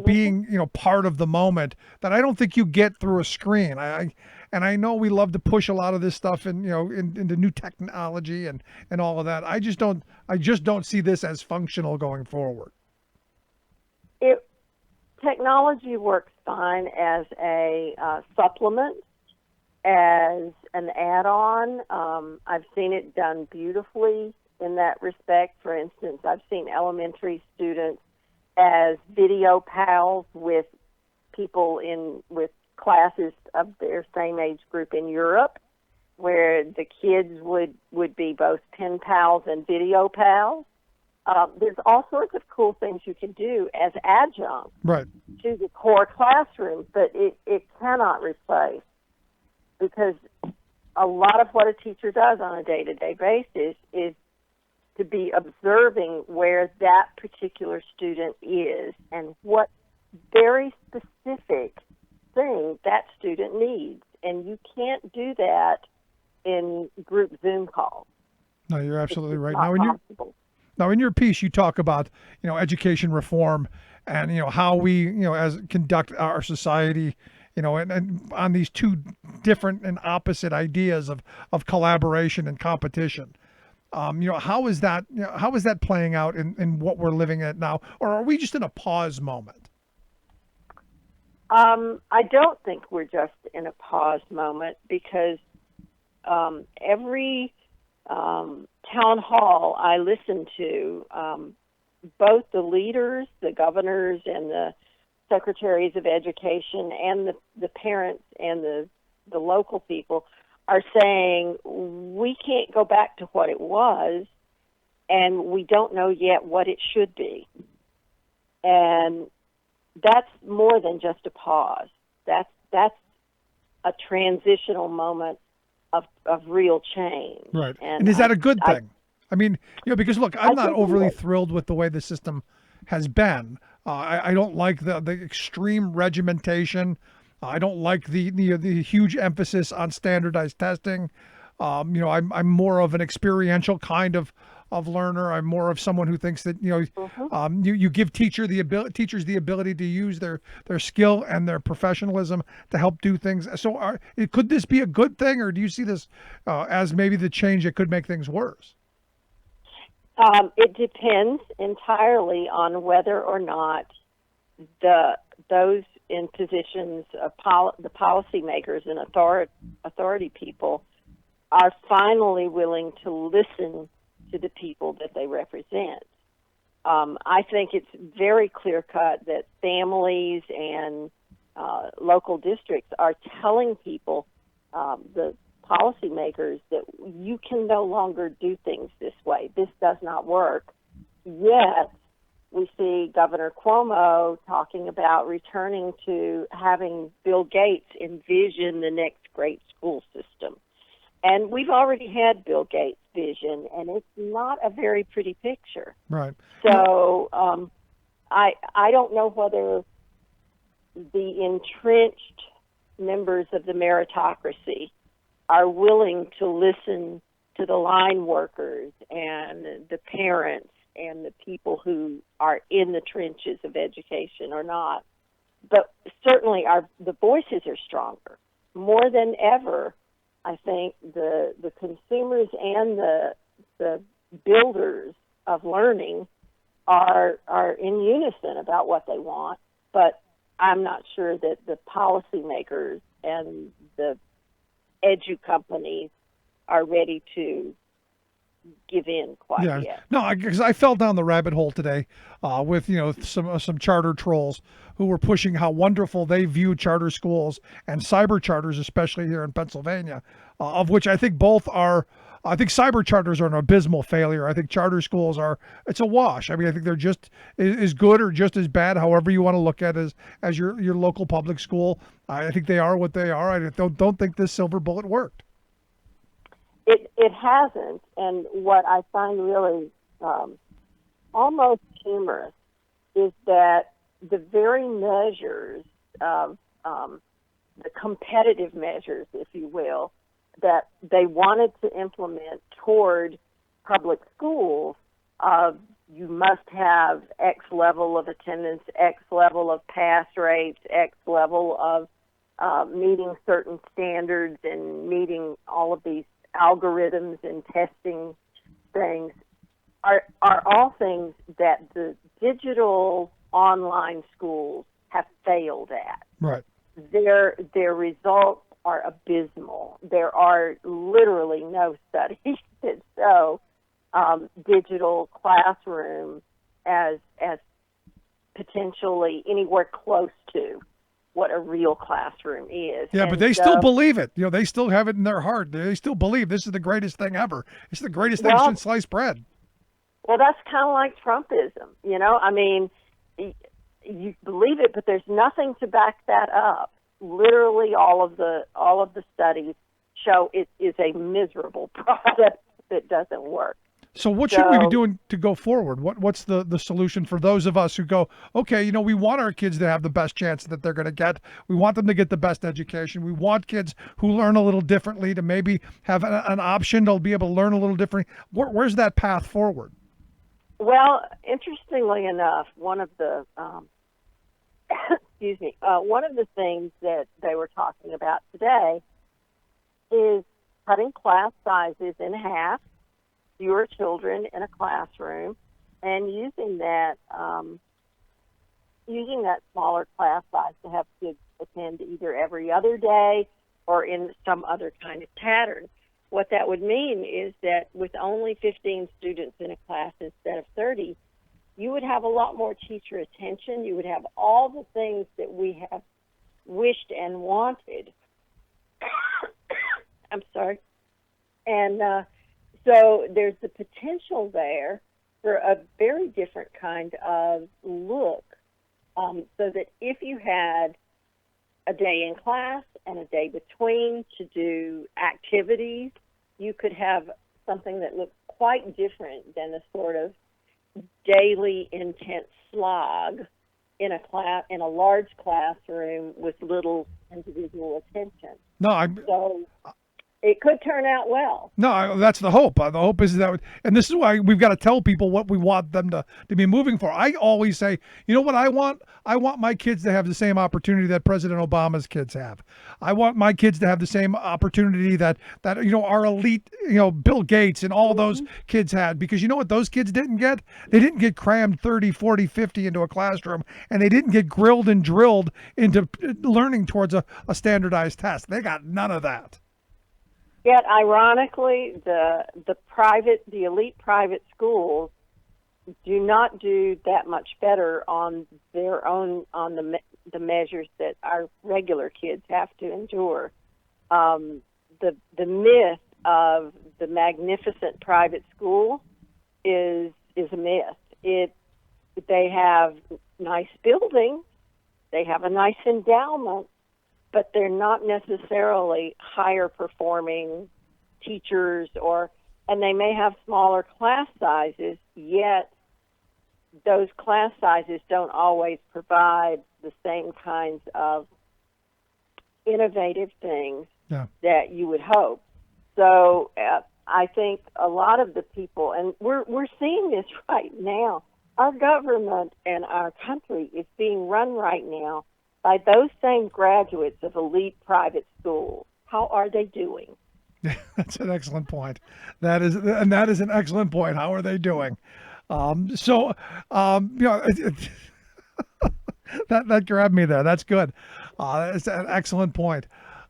being, part of the moment that I don't think you get through a screen. I know we love to push a lot of this stuff into new technology and all of that. I just don't see this as functional going forward. Technology works fine as a supplement, as an add-on. I've seen it done beautifully in that respect. For instance, I've seen elementary students as video pals with people with classes of their same age group in Europe, where the kids would be both pen pals and video pals. there's all sorts of cool things you can do as adjunct Right. to the core classroom, but it cannot replace, because a lot of what a teacher does on a day-to-day basis is to be observing where that particular student is and what very specific thing that student needs. And you can't do that in group Zoom calls. No, you're absolutely It's right. not possible. Now, in your piece, you talk about, education reform and, how we, as conduct our society, and on these two different and opposite ideas of collaboration and competition. How is that playing out in what we're living at now? Or are we just in a pause moment? I don't think we're just in a pause moment, because every town hall I listen to, both the leaders, the governors, and the secretaries of education, and the parents and the local people are saying, we can't go back to what it was, and we don't know yet what it should be. And that's more than just a pause. That's a transitional moment of real change. Right. And is that a good thing? I mean, because look, I'm not overly thrilled with the way the system has been. I don't like the extreme regimentation. I don't like the huge emphasis on standardized testing. I'm more of an experiential kind of learner. I'm more of someone who thinks that you give teachers the ability to use their skill and their professionalism to help do things. So could this be a good thing, or do you see this as maybe the change that could make things worse? It depends entirely on whether or not those in positions of the policymakers and authority people are finally willing to listen to the people that they represent. I think it's very clear cut that families and local districts are telling people, the policymakers, that you can no longer do things this way. This does not work. Yet we see Governor Cuomo talking about returning to having Bill Gates envision the next great school system. And we've already had Bill Gates' vision, and it's not a very pretty picture. Right. So I don't know whether the entrenched members of the meritocracy are willing to listen to the line workers and the parents and the people who are in the trenches of education or not. But certainly the voices are stronger. More than ever, I think the consumers and the builders of learning are in unison about what they want, but I'm not sure that the policymakers and the edu companies are ready to give in quite yet. No, because I fell down the rabbit hole today with some charter trolls who were pushing how wonderful they view charter schools and cyber charters, especially here in Pennsylvania, of which I think both are. I think cyber charters are an abysmal failure. I think charter schools it's a wash. I mean, I think they're just as good or just as bad, however you want to look at it, as your local public school. I think they are what they are. I don't think this silver bullet worked. It hasn't, and what I find really almost humorous is that the very measures of the competitive measures, if you will, that they wanted to implement toward public schools, you must have X level of attendance, X level of pass rates, X level of meeting certain standards and meeting all of these algorithms and testing things are all things that the digital online schools have failed at. Right. Their results are abysmal. There are literally no studies that show digital classroom as potentially anywhere close to what a real classroom is. Yeah, but they still believe it. They still have it in their heart. They still believe this is the greatest thing ever. It's the greatest thing since sliced bread. Well, that's kind of like Trumpism, you know. I mean, you believe it, but there's nothing to back that up. Literally, all of the studies show it is a miserable product that doesn't work. So what should we be doing to go forward? What's the solution for those of us who go, okay, you know, we want our kids to have the best chance that they're going to get. We want them to get the best education. We want kids who learn a little differently to maybe have an option to be able to learn a little differently. Where's that path forward? Well, interestingly enough, one of the one of the things that they were talking about today is cutting class sizes in half, fewer children in a classroom, and using that smaller class size to have kids attend either every other day or in some other kind of pattern. What that would mean is that with only 15 students in a class instead of 30, you would have a lot more teacher attention. You would have all the things that we have wished and wanted. I'm sorry. And so there's the potential there for a very different kind of look, so that if you had a day in class and a day between to do activities, you could have something that looks quite different than a sort of daily intense slog in a large classroom with little individual attention. So it could turn out well. No, that's the hope. The hope is that, and this is why we've got to tell people what we want them to be moving for. I always say, you know what I want? I want my kids to have the same opportunity that President Obama's kids have. I want my kids to have the same opportunity that you know, our elite, you know, Bill Gates and all those kids had. Because you know what those kids didn't get? They didn't get crammed 30, 40, 50 into a classroom, and they didn't get grilled and drilled into learning towards a standardized test. They got none of that. Yet, ironically, the elite private schools do not do that much better on their own on the measures that our regular kids have to endure. The myth of the magnificent private school is a myth. They have nice buildings, they have a nice endowment, but they're not necessarily higher performing teachers, and they may have smaller class sizes, yet those class sizes don't always provide the same kinds of innovative things that you would hope. So I think a lot of the people, and we're seeing this right now, our government and our country is being run right now by those same graduates of elite private schools. How are they doing? That's an excellent point. That is an excellent point. How are they doing? You know, that grabbed me there. That's good. That's an excellent point.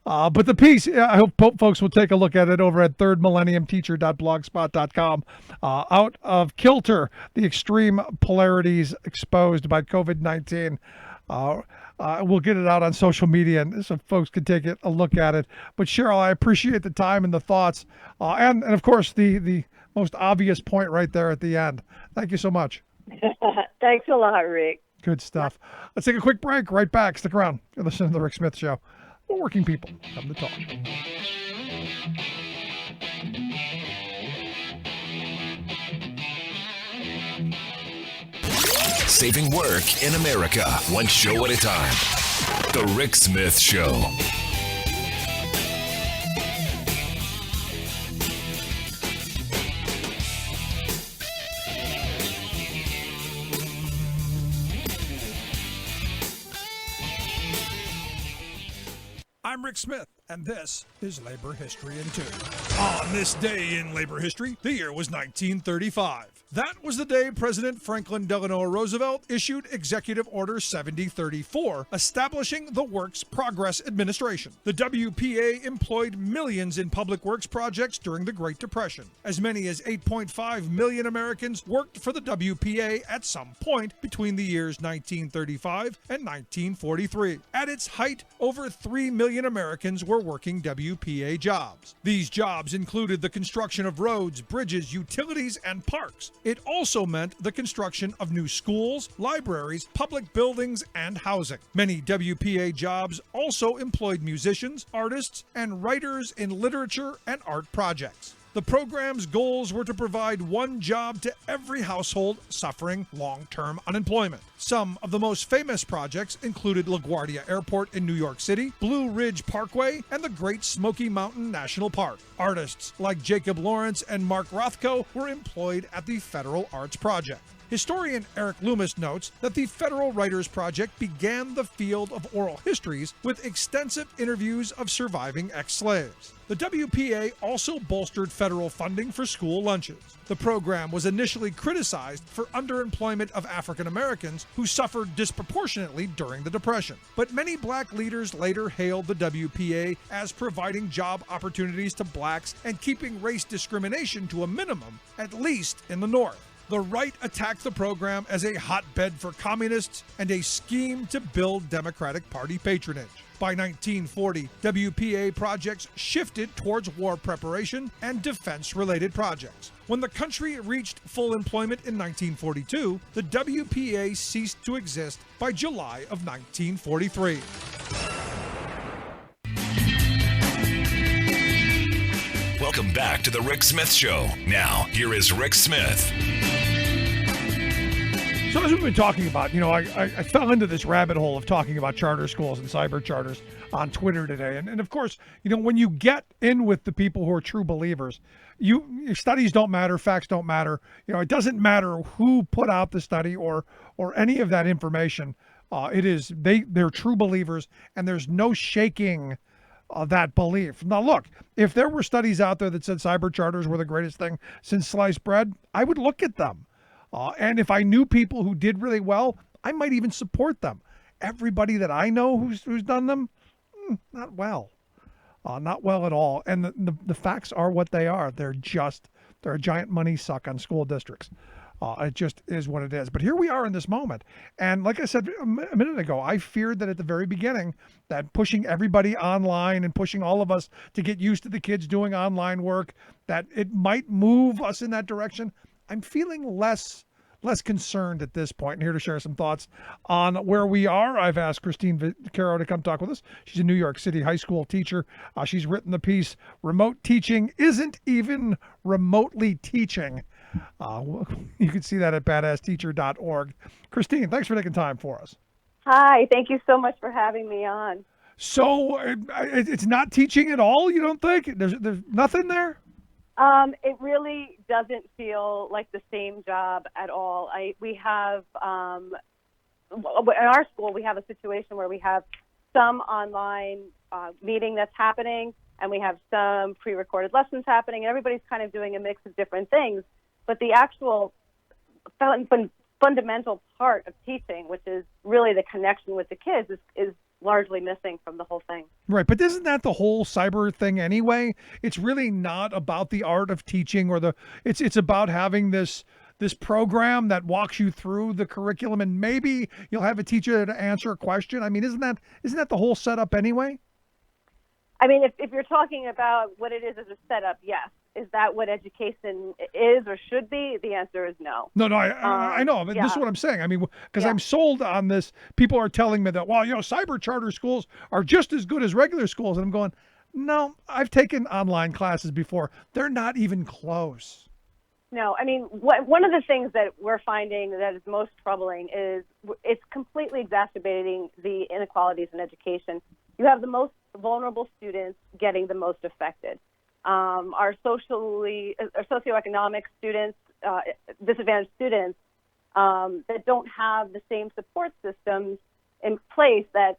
But the piece, I hope folks will take a look at it over at thirdmillenniumteacher.blogspot.com. Out of kilter, the extreme polarities exposed by COVID-19. We'll get it out on social media and so folks can take a look at it. But Cheryl, I appreciate the time and the thoughts, and of course the most obvious point right there at the end. Thank you so much. Thanks a lot, Rick. Good stuff. Let's take a quick break. Right back. Stick around. You're listening to the Rick Smith Show. We're working people. Come to talk. Saving work in America, one show at a time. The Rick Smith Show. I'm Rick Smith, and this is Labor History in 2. On this day in labor history, the year was 1935. That was the day President Franklin Delano Roosevelt issued Executive Order 7034, establishing the Works Progress Administration. The WPA employed millions in public works projects during the Great Depression. As many as 8.5 million Americans worked for the WPA at some point between the years 1935 and 1943. At its height, over 3 million Americans were working WPA jobs. These jobs included the construction of roads, bridges, utilities, and parks. It also meant the construction of new schools, libraries, public buildings, and housing. Many WPA jobs also employed musicians, artists, and writers in literature and art projects. The program's goals were to provide one job to every household suffering long-term unemployment. Some of the most famous projects included LaGuardia Airport in New York City, Blue Ridge Parkway, and the Great Smoky Mountain National Park. Artists like Jacob Lawrence and Mark Rothko were employed at the Federal Arts Project. Historian Eric Loomis notes that the Federal Writers Project began the field of oral histories with extensive interviews of surviving ex-slaves. The WPA also bolstered federal funding for school lunches. The program was initially criticized for underemployment of African Americans who suffered disproportionately during the Depression. But many black leaders later hailed the WPA as providing job opportunities to blacks and keeping race discrimination to a minimum, at least in the North. The right attacked the program as a hotbed for communists and a scheme to build Democratic Party patronage. By 1940, WPA projects shifted towards war preparation and defense-related projects. When the country reached full employment in 1942, the WPA ceased to exist by July of 1943. Welcome back to the Rick Smith Show. Now, here is Rick Smith. So as we've been talking about, I fell into this rabbit hole of talking about charter schools and cyber charters on Twitter today. And of course, when you get in with the people who are true believers, your studies don't matter, facts don't matter. It doesn't matter who put out the study or any of that information. They're true believers, and there's no shaking that belief. Now, look, if there were studies out there that said cyber charters were the greatest thing since sliced bread, I would look at them. And if I knew people who did really well, I might even support them. Everybody that I know who's done them, not well. Not well at all. And the facts are what they are. They're a giant money suck on school districts. It just is what it is. But here we are in this moment. And like I said a minute ago, I feared that at the very beginning, that pushing everybody online and pushing all of us to get used to the kids doing online work, that it might move us in that direction. I'm feeling less concerned at this point. And here to share some thoughts on where we are, I've asked Christine Vaccaro to come talk with us. She's a New York City high school teacher. She's written the piece, Remote Teaching Isn't Even Remotely Teaching. You can see that at badassteacher.org. Christine, thanks for taking time for us. Hi, thank you so much for having me on. So it's not teaching at all, you don't think? There's nothing there? It really doesn't feel like the same job at all. We have, in our school, we have a situation where we have some online meeting that's happening, and we have some pre-recorded lessons happening, and everybody's kind of doing a mix of different things. But the actual fundamental part of teaching, which is really the connection with the kids, is largely missing from the whole thing. Right, but isn't that the whole cyber thing anyway? It's really not about the art of teaching it's about having this program that walks you through the curriculum, and maybe you'll have a teacher to answer a question. I mean, isn't that the whole setup anyway? I mean, if you're talking about what it is as a setup, yes. Is that what education is or should be? The answer is no. No, I know. But this is what I'm saying. I mean, because I'm sold on this. People are telling me that, well, cyber charter schools are just as good as regular schools. And I'm going, no, I've taken online classes before. They're not even close. No, I mean, one of the things that we're finding that is most troubling is it's completely exacerbating the inequalities in education. You have the most vulnerable students getting the most affected. Our socioeconomic students, disadvantaged students that don't have the same support systems in place that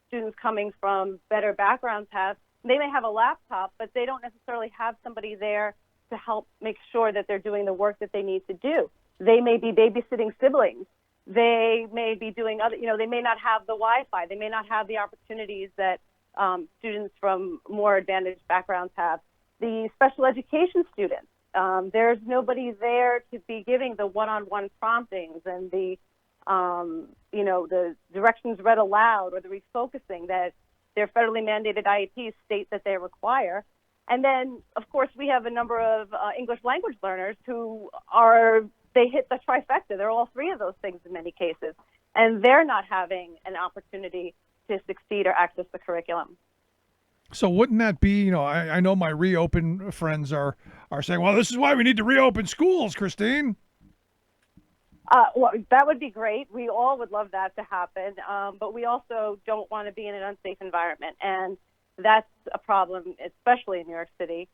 students coming from better backgrounds have. They may have a laptop, but they don't necessarily have somebody there to help make sure that they're doing the work that they need to do. They may be babysitting siblings. They may be doing other, they may not have the Wi-Fi. They may not have the opportunities that students from more advantaged backgrounds have. The special education students, there's nobody there to be giving the one-on-one promptings and the directions read aloud or the refocusing that their federally mandated IEPs state that they require. And then, of course, we have a number of English language learners who are they hit the trifecta. They're all three of those things in many cases. And they're not having an opportunity to succeed or access the curriculum. So wouldn't that be, I know my reopen friends are saying, well, this is why we need to reopen schools, Christine. Well, that would be great. We all would love that to happen. But we also don't want to be in an unsafe environment. And that's a problem, especially in New York City.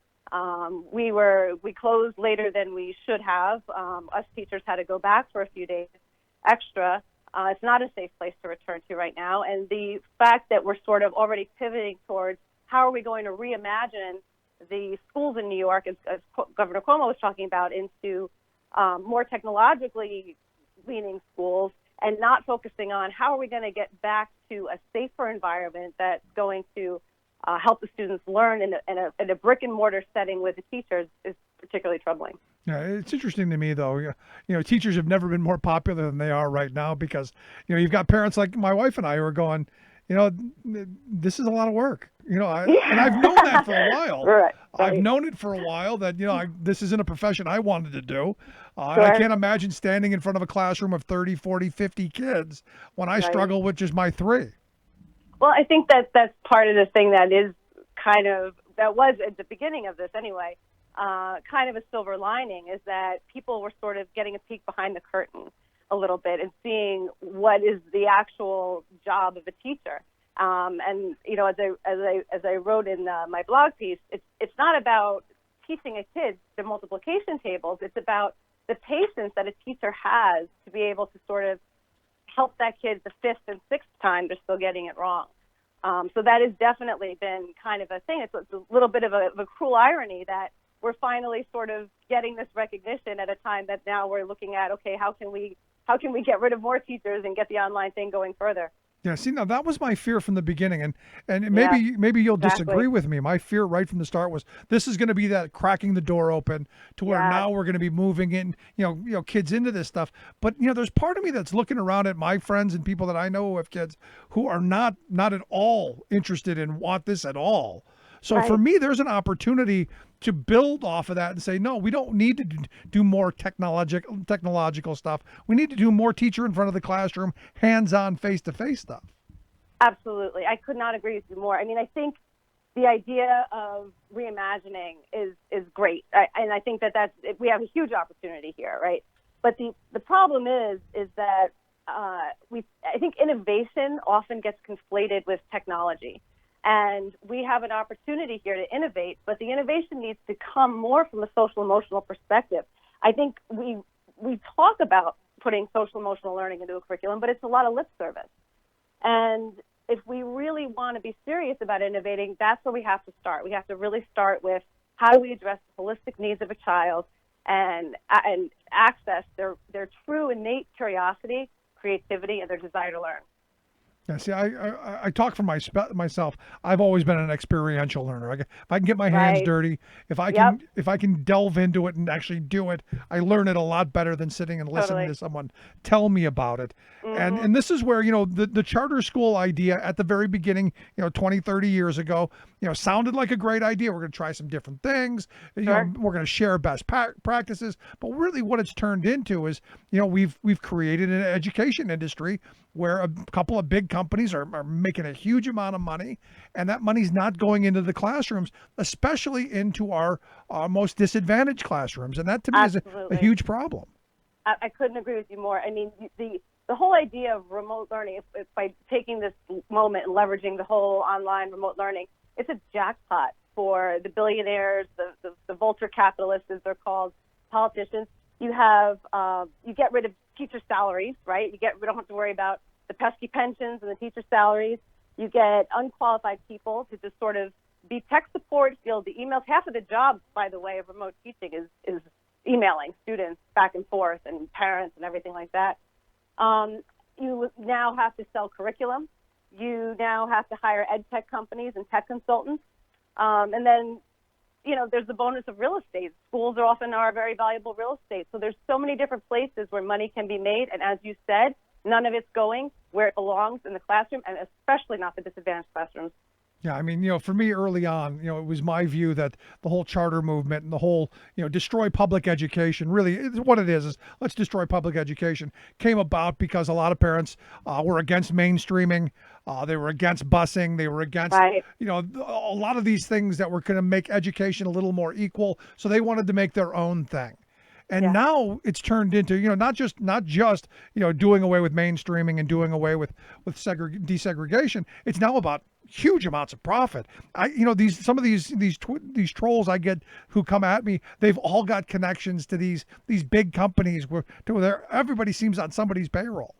We closed later than we should have. Us teachers had to go back for a few days extra. It's not a safe place to return to right now. And the fact that we're sort of already pivoting towards how are we going to reimagine the schools in New York, as Governor Cuomo was talking about, into more technologically leaning schools, and not focusing on how are we going to get back to a safer environment that's going to help the students learn in a brick and mortar setting with the teachers is particularly troubling. Yeah, it's interesting to me, though. Teachers have never been more popular than they are right now because, you've got parents like my wife and I who are going, this is a lot of work. And I've known that for a while. Right. I've known it for a while that, this isn't a profession I wanted to do. And Sure. I can't imagine standing in front of a classroom of 30, 40, 50 kids when I struggle with just my 3. Well, I think that's part of the thing that was at the beginning of this anyway, kind of a silver lining, is that people were sort of getting a peek behind the curtain a little bit and seeing what is the actual job of a teacher. And as I wrote in my blog piece, it's not about teaching a kid the multiplication tables. It's about the patience that a teacher has to be able to sort of help that kid the 5th and 6th time they're still getting it wrong. So that has definitely been kind of a thing. It's a little bit of a cruel irony that we're finally sort of getting this recognition at a time that now we're looking at, okay, how can we get rid of more teachers and get the online thing going further? Yeah, see, now that was my fear from the beginning, and maybe you'll disagree with me. My fear right from the start was this is going to be that cracking the door open to where now we're going to be moving in, kids into this stuff. But there's part of me that's looking around at my friends and people that I know who have kids who are not at all interested and want this at all. So for me, there's an opportunity to build off of that and say, no, we don't need to do more technological stuff. We need to do more teacher in front of the classroom, hands-on, face-to-face stuff. Absolutely. I could not agree with you more. I mean, I think the idea of reimagining is great. And I think we have a huge opportunity here, right? But the problem is that I think innovation often gets conflated with technology. And we have an opportunity here to innovate, but the innovation needs to come more from a social emotional perspective. I think we talk about putting social emotional learning into a curriculum, but it's a lot of lip service. And if we really want to be serious about innovating, that's where we have to start. We have to really start with how do we address the holistic needs of a child and access their true innate curiosity, creativity, and their desire to learn. Yeah, see, I talk for myself. I've always been an experiential learner. If I can get my hands dirty, if I can delve into it and actually do it, I learn it a lot better than sitting and listening to someone tell me about it. Mm-hmm. And this is where, the charter school idea at the very beginning, 20, 30 years ago, sounded like a great idea. We're going to try some different things. We're going to share best practices. But really what it's turned into is, we've created an education industry where a couple of big companies are making a huge amount of money, and that money's not going into the classrooms, especially into our most disadvantaged classrooms. And that to me is a huge problem. I couldn't agree with you more. I mean, the whole idea of remote learning, if by taking this moment and leveraging the whole online remote learning, it's a jackpot for the billionaires, the vulture capitalists, as they're called, politicians. You get rid of teacher salaries, right? We don't have to worry about the pesky pensions and the teacher salaries. You get unqualified people to just sort of be tech support, field the emails. Half of the job, by the way, of remote teaching is emailing students back and forth and parents and everything like that. You now have to sell curriculum. You now have to hire ed tech companies and tech consultants. And then, there's the bonus of real estate. Schools are often very valuable real estate. So there's so many different places where money can be made. And as you said, none of it's going where it belongs in the classroom, and especially not the disadvantaged classrooms. Yeah, I mean, for me early on, it was my view that the whole charter movement and the whole, destroy public education, really, what it is let's destroy public education, came about because a lot of parents were against mainstreaming. They were against busing. They were against, Right. a lot of these things that were going to make education a little more equal. So they wanted to make their own thing. And Yeah. now it's turned into, not just, doing away with mainstreaming and doing away with desegregation. It's now about huge amounts of profit. Some of these trolls I get who come at me, they've all got connections to these big companies where everybody seems on somebody's payroll.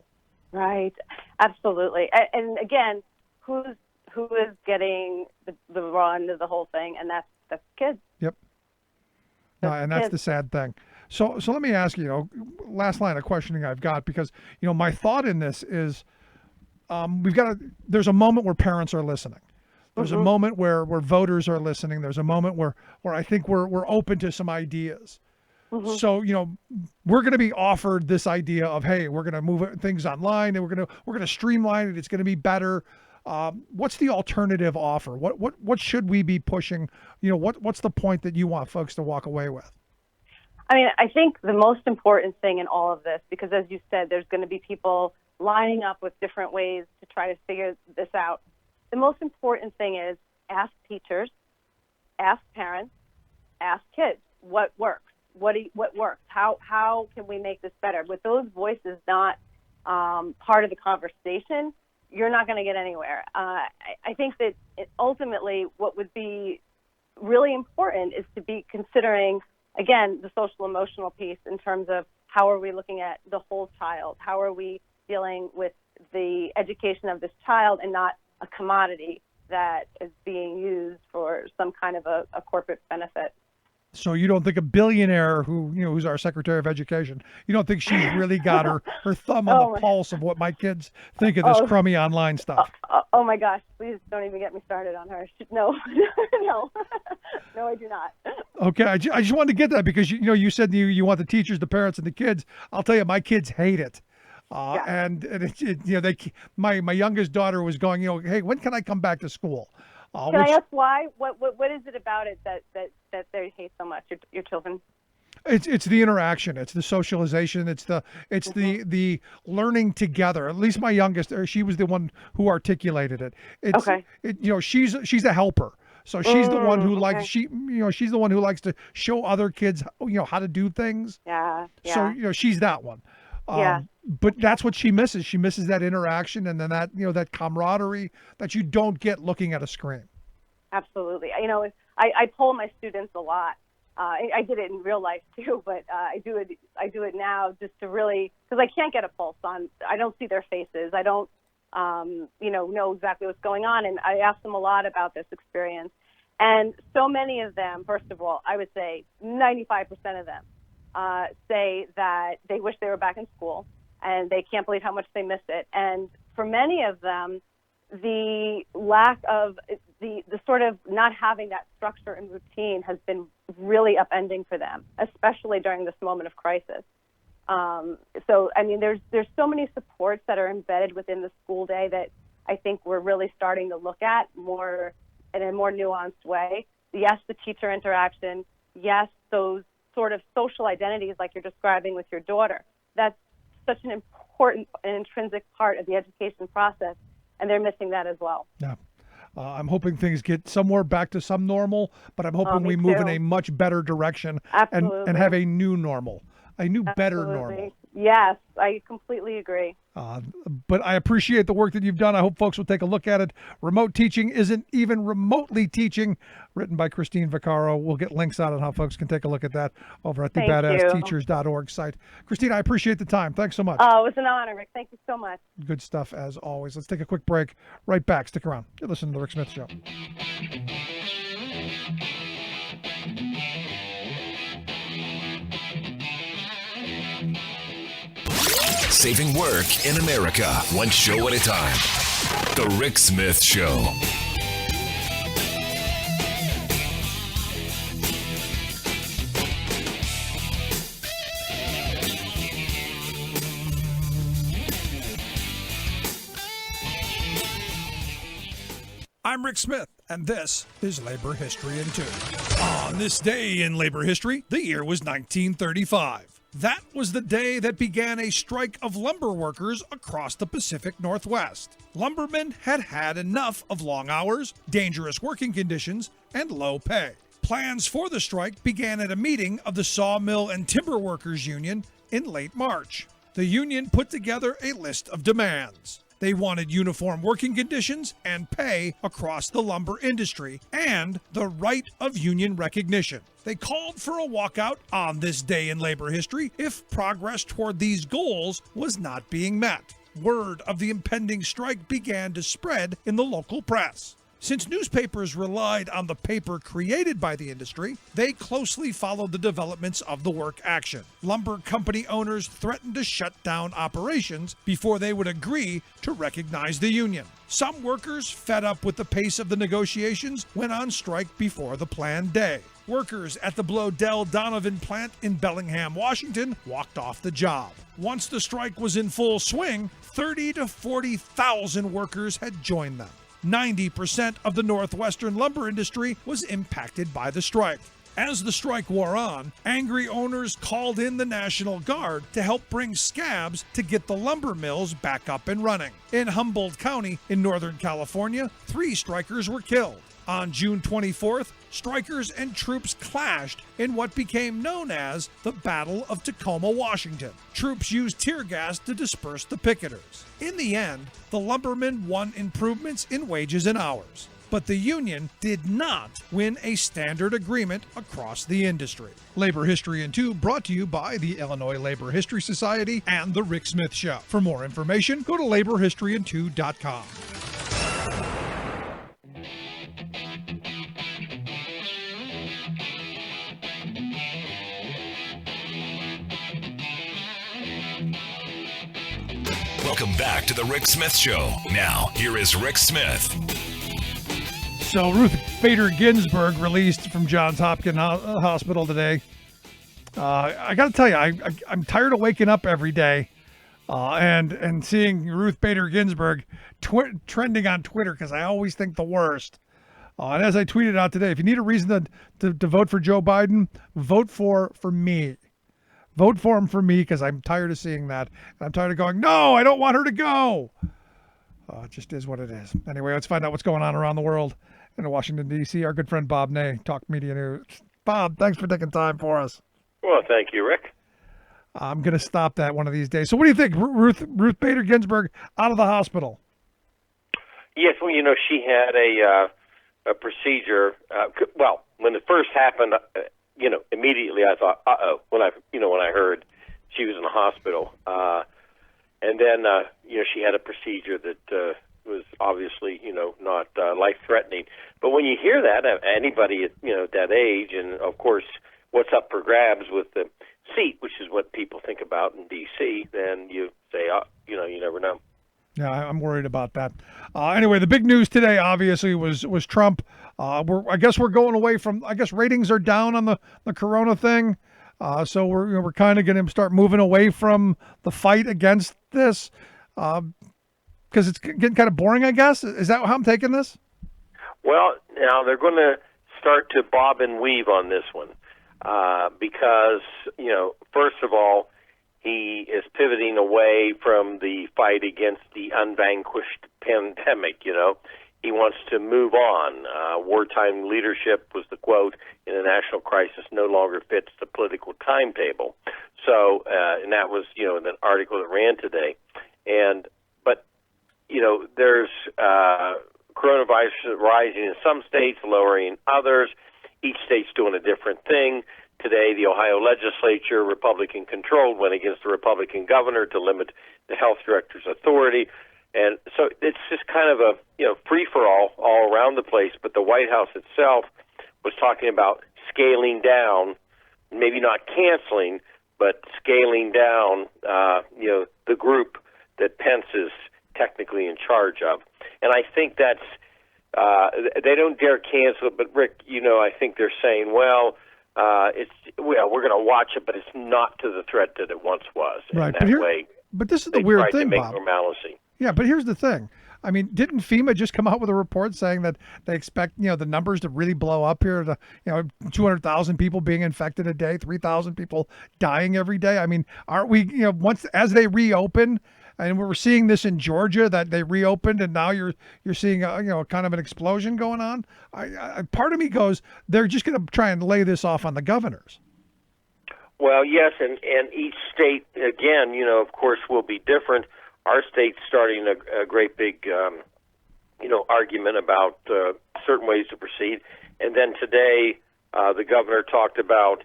Right. Absolutely. And again, who is getting the run of the whole thing? And that's kids. Yep. And that's the sad thing. So let me ask you, last line of questioning I've got, because, my thought in this is there's a moment where parents are listening. There's a moment where voters are listening. There's a moment where I think we're open to some ideas. So, we're going to be offered this idea of, hey, we're going to move things online and we're going to streamline it. It's going to be better. What's the alternative offer? What should we be pushing? What's the point that you want folks to walk away with? I mean, I think the most important thing in all of this, because as you said, there's going to be people lining up with different ways to try to figure this out. The most important thing is ask teachers, ask parents, ask kids what works. What works? How can we make this better? With those voices not part of the conversation, you're not going to get anywhere. I think that ultimately what would be really important is to be considering, again, the social emotional piece in terms of how are we looking at the whole child? How are we dealing with the education of this child and not a commodity that is being used for some kind of a corporate benefit? So you don't think a billionaire who's our Secretary of Education, you don't think she's really got her thumb on the pulse of what my kids think of this crummy online stuff? Oh my gosh, please don't even get me started on her. No, no, no, I do not. Okay, I just wanted to get that because, you said you want the teachers, the parents, and the kids. I'll tell you, my kids hate it. And my youngest daughter was going, hey, when can I come back to school? Can I ask why? What is it about it that they hate so much, your children? It's the interaction. It's the socialization. It's the learning together. At least my youngest, she was the one who articulated it. Okay. She's a helper. So she's the one who likes she's the one who likes to show other kids how to do things. Yeah. So she's that one. Yeah. But that's what she misses. She misses that interaction and then that that camaraderie that you don't get looking at a screen. Absolutely. I poll my students a lot. I did it in real life too, but I do it now just to really, because I can't get a pulse on. I don't see their faces. I don't know exactly what's going on, and I ask them a lot about this experience. And so many of them, first of all, I would say 95% of them say that they wish they were back in school and they can't believe how much they miss it. And for many of them, the lack of the sort of not having that structure and routine has been really upending for them, especially during this moment of crisis. So, I mean, there's so many supports that are embedded within the school day that I think we're really starting to look at more in a more nuanced way. Yes, the teacher interaction. Yes, those sort of social identities like you're describing with your daughter. That's such an important and intrinsic part of the education process, and they're missing that as well. Yeah. I'm hoping things get somewhere back to some normal, but I'm hoping we move in a much better direction and have a new normal, a new better normal. Yes, I completely agree. But I appreciate the work that you've done. I hope folks will take a look at it. Remote Teaching Isn't Even Remotely Teaching, written by Christine Vaccaro. We'll get links out on how folks can take a look at that over at the BadassTeachers.org site. Christine, I appreciate the time. Thanks so much. Oh, it was an honor, Rick. Thank you so much. Good stuff as always. Let's take a quick break. Right back. Stick around. You're listening to The Rick Smith Show. Saving work in America, one show at a time. The Rick Smith Show. I'm Rick Smith. And this is Labor History in 2. On this day in labor history, the year was 1935. That was the day that began a strike of lumber workers across the Pacific Northwest. Lumbermen had had enough of long hours, dangerous working conditions, and low pay. Plans for the strike began at a meeting of the Sawmill and Timber Workers Union in late March. The union put together a list of demands. They wanted uniform working conditions and pay across the lumber industry and the right of union recognition. They called for a walkout on this day in labor history if progress toward these goals was not being met. Word of the impending strike began to spread in the local press. Since newspapers relied on the paper created by the industry, they closely followed the developments of the work action. Lumber company owners threatened to shut down operations before they would agree to recognize the union. Some workers, fed up with the pace of the negotiations, went on strike before the planned day. Workers at the Blodell Donovan plant in Bellingham, Washington, walked off the job. Once the strike was in full swing, 30 to 40,000 workers had joined them. 90% of the Northwestern lumber industry was impacted by the strike. As the strike wore on, angry owners called in the National Guard to help bring scabs to get the lumber mills back up and running. In Humboldt County in Northern California, 3 strikers were killed. On June 24th, strikers and troops clashed in what became known as the Battle of Tacoma, Washington. Troops used tear gas to disperse the picketers. In the end, the lumbermen won improvements in wages and hours, but the union did not win a standard agreement across the industry. Labor History in 2 brought to you by the Illinois Labor History Society and The Rick Smith Show. For more information, go to laborhistoryin2.com. Welcome back to the Rick Smith Show. Now, here is Rick Smith. So Ruth Bader Ginsburg released from Johns Hopkins Hospital today. I got to tell you, I'm tired of waking up every day and seeing Ruth Bader Ginsburg trending on Twitter because I always think the worst. And as I tweeted out today, if you need a reason to vote for Joe Biden, vote for me. Vote for him for me because I'm tired of seeing that. And I'm tired of going, no, I don't want her to go. It just is what it is. Anyway, let's find out what's going on around the world. In Washington, D.C., our good friend Bob Ney, Talk Media News. Bob, thanks for taking time for us. Well, thank you, Rick. I'm going to stop that one of these days. So what do you think? Ruth Bader Ginsburg out of the hospital? Yes, well, she had a procedure. Well, when it first happened, immediately I thought, uh-oh, when I heard she was in the hospital. And then, she had a procedure that was obviously, not life-threatening. But when you hear that, anybody at, that age, and of course, what's up for grabs with the seat, which is what people think about in D.C., then you say, you never know. Yeah, I'm worried about that. Anyway, the big news today, obviously, was Trump. I guess we're going away from. I guess ratings are down on the Corona thing, so we're kind of going to start moving away from the fight against this because it's getting kind of boring. I guess is that how I'm taking this? Well, now they're going to start to bob and weave on this one because first of all, he is pivoting away from the fight against the unvanquished pandemic, He wants to move on. Wartime leadership was the quote, in a national crisis no longer fits the political timetable. So, and that was, in an article that ran today. But there's coronavirus rising in some states, lowering in others. Each state's doing a different thing. Today, the Ohio legislature, Republican-controlled, went against the Republican governor to limit the health director's authority. And so it's just kind of a free-for-all all around the place. But the White House itself was talking about scaling down, maybe not canceling, but scaling down, the group that Pence is technically in charge of. And I think that's they don't dare cancel it. But Rick, I think they're saying, we're going to watch it, but it's not to the threat that it once was. Right, in that way, but this is the weird thing, to make Bob. normalcy. Yeah, but here's the thing. I mean, didn't FEMA just come out with a report saying that they expect, the numbers to really blow up here to, 200,000 people being infected a day, 3,000 people dying every day? I mean, aren't we, once as they reopen, and we're seeing this in Georgia that they reopened, and now you're seeing kind of an explosion going on. Part of me goes, they're just going to try and lay this off on the governors. Well, yes, and each state, again, of course, will be different. Our state's starting a great big, argument about certain ways to proceed. And then today, the governor talked about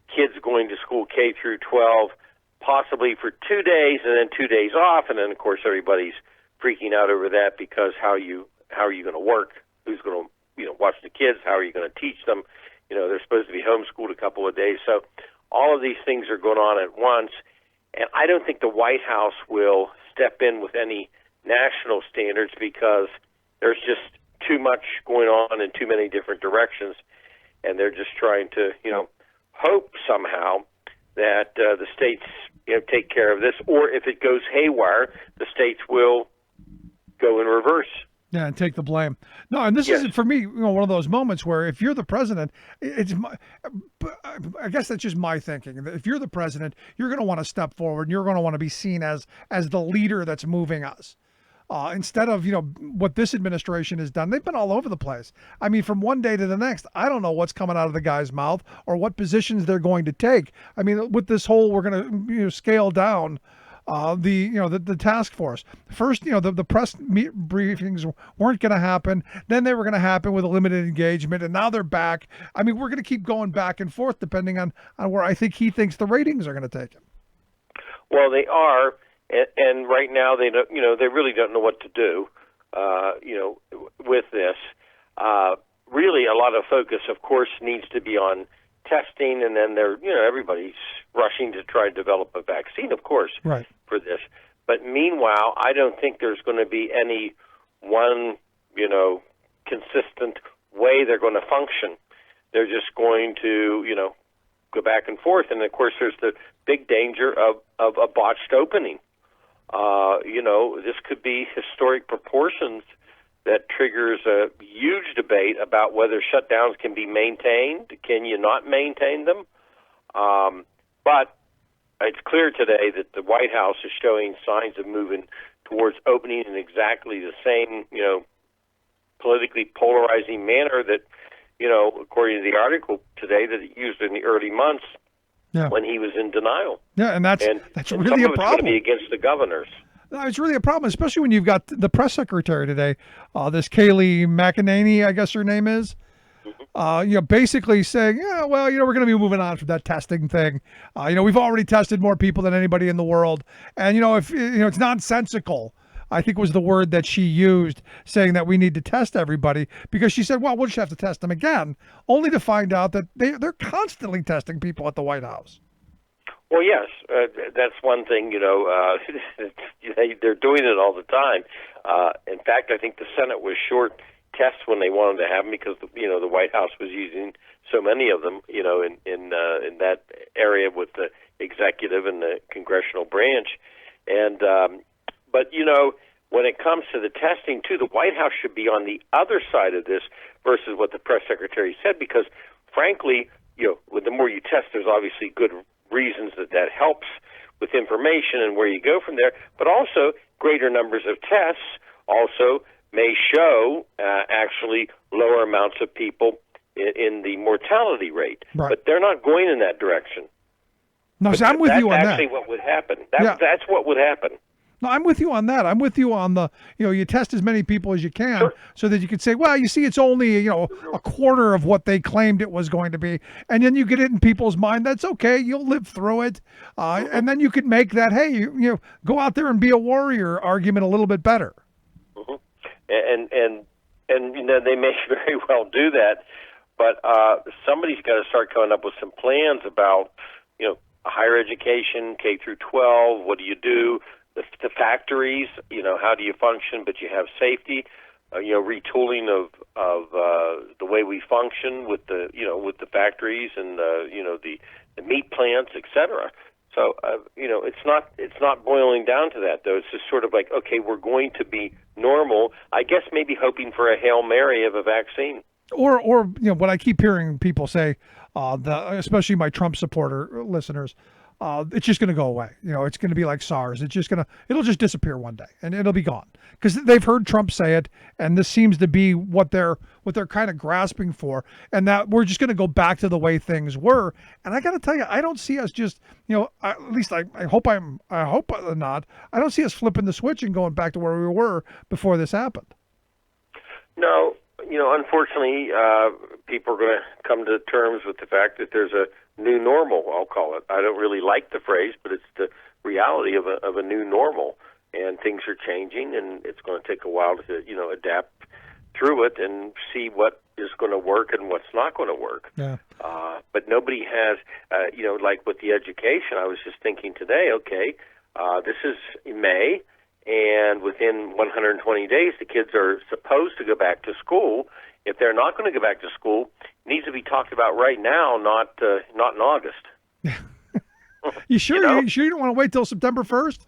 kids going to school K through 12, possibly for 2 days and then 2 days off. And then, of course, everybody's freaking out over that because how are you going to work? Who's going to watch the kids? How are you going to teach them? They're supposed to be homeschooled a couple of days. So all of these things are going on at once. And I don't think the White House will step in with any national standards because there's just too much going on in too many different directions. And they're just trying to, hope somehow that the states take care of this. Or if it goes haywire, the states will go in reverse. Yeah, and take the blame. No, and this is for me, one of those moments where if you're the president, I guess that's just my thinking. If you're the president, you're going to want to step forward, and you're going to want to be seen as the leader that's moving us. Instead of what this administration has done, they've been all over the place. I mean, from one day to the next, I don't know what's coming out of the guy's mouth or what positions they're going to take. I mean, with this whole, we're going to scale down the task force. First, the press briefings weren't going to happen. Then they were going to happen with a limited engagement, and now they're back. I mean, we're going to keep going back and forth depending on where I think he thinks the ratings are going to take him. Well, they are, and right now they don't. They really don't know what to do. With this, really, a lot of focus, of course, needs to be on testing, and then everybody's rushing to try to develop a vaccine, of course, right, for this. But meanwhile, I don't think there's going to be any one, consistent way they're going to function. They're just going to, go back and forth. And of course, there's the big danger of a botched opening. This could be historic proportions that triggers a huge debate about whether shutdowns can be maintained. Can you not maintain them? But it's clear today that the White House is showing signs of moving towards opening in exactly the same, politically polarizing manner that, according to the article today, that it used in the early months when he was in denial. Yeah, and that's really some a of it's problem. Going to be against the governors. No, it's really a problem, especially when you've got the press secretary today, this Kayleigh McEnany, I guess her name is. Basically saying, we're going to be moving on from that testing thing. We've already tested more people than anybody in the world, and if it's nonsensical. I think was the word that she used, saying that we need to test everybody, because she said, well, we'll just have to test them again, only to find out that they're constantly testing people at the White House. Well, yes, that's one thing, they're doing it all the time. In fact, I think the Senate was short tests when they wanted to have them because, the White House was using so many of them, in that area with the executive and the congressional branch. And, but, when it comes to the testing, too, the White House should be on the other side of this versus what the press secretary said, because, frankly, with the more you test, there's obviously good reasons that helps with information and where you go from there, but also greater numbers of tests also may show actually lower amounts of people in the mortality rate. Right. But they're not going in that direction. No, so I'm with you on that. That's actually what would happen. That's what would happen. No, I'm with you on that. I'm with you on the, you test as many people as you can, so that you could say, well, you see, it's only, a quarter of what they claimed it was going to be. And then you get it in people's mind. That's okay. You'll live through it. And then you could make that, hey, you go out there and be a warrior argument a little bit better. Mm-hmm. And they may very well do that. But somebody's got to start coming up with some plans about, higher education, K through 12. What do you do? The factories, how do you function, but you have safety, retooling of the way we function with the factories and the meat plants, etc. So it's not boiling down to that though. It's just sort of like, okay, we're going to be normal. I guess maybe hoping for a Hail Mary of a vaccine. Or what I keep hearing people say, especially my Trump supporter listeners, it's just going to go away. It's going to be like SARS. It'll just disappear one day and it'll be gone, because they've heard Trump say it, and this seems to be what they're kind of grasping for, and that we're just going to go back to the way things were. And I got to tell you, I don't see us just, at least I hope not. I don't see us flipping the switch and going back to where we were before this happened. No, unfortunately, people are going to come to terms with the fact that there's a new normal, I'll call it. I don't really like the phrase, but it's the reality of a new normal, and things are changing, and it's going to take a while to adapt through it and see what is going to work and what's not going to work. Yeah. But nobody has, like with the education, I was just thinking today, okay, this is May, and within 120 days, the kids are supposed to go back to school. If they're not going to go back to school, it needs to be talked about right now, not in August. You sure? You sure you don't want to wait till September 1st?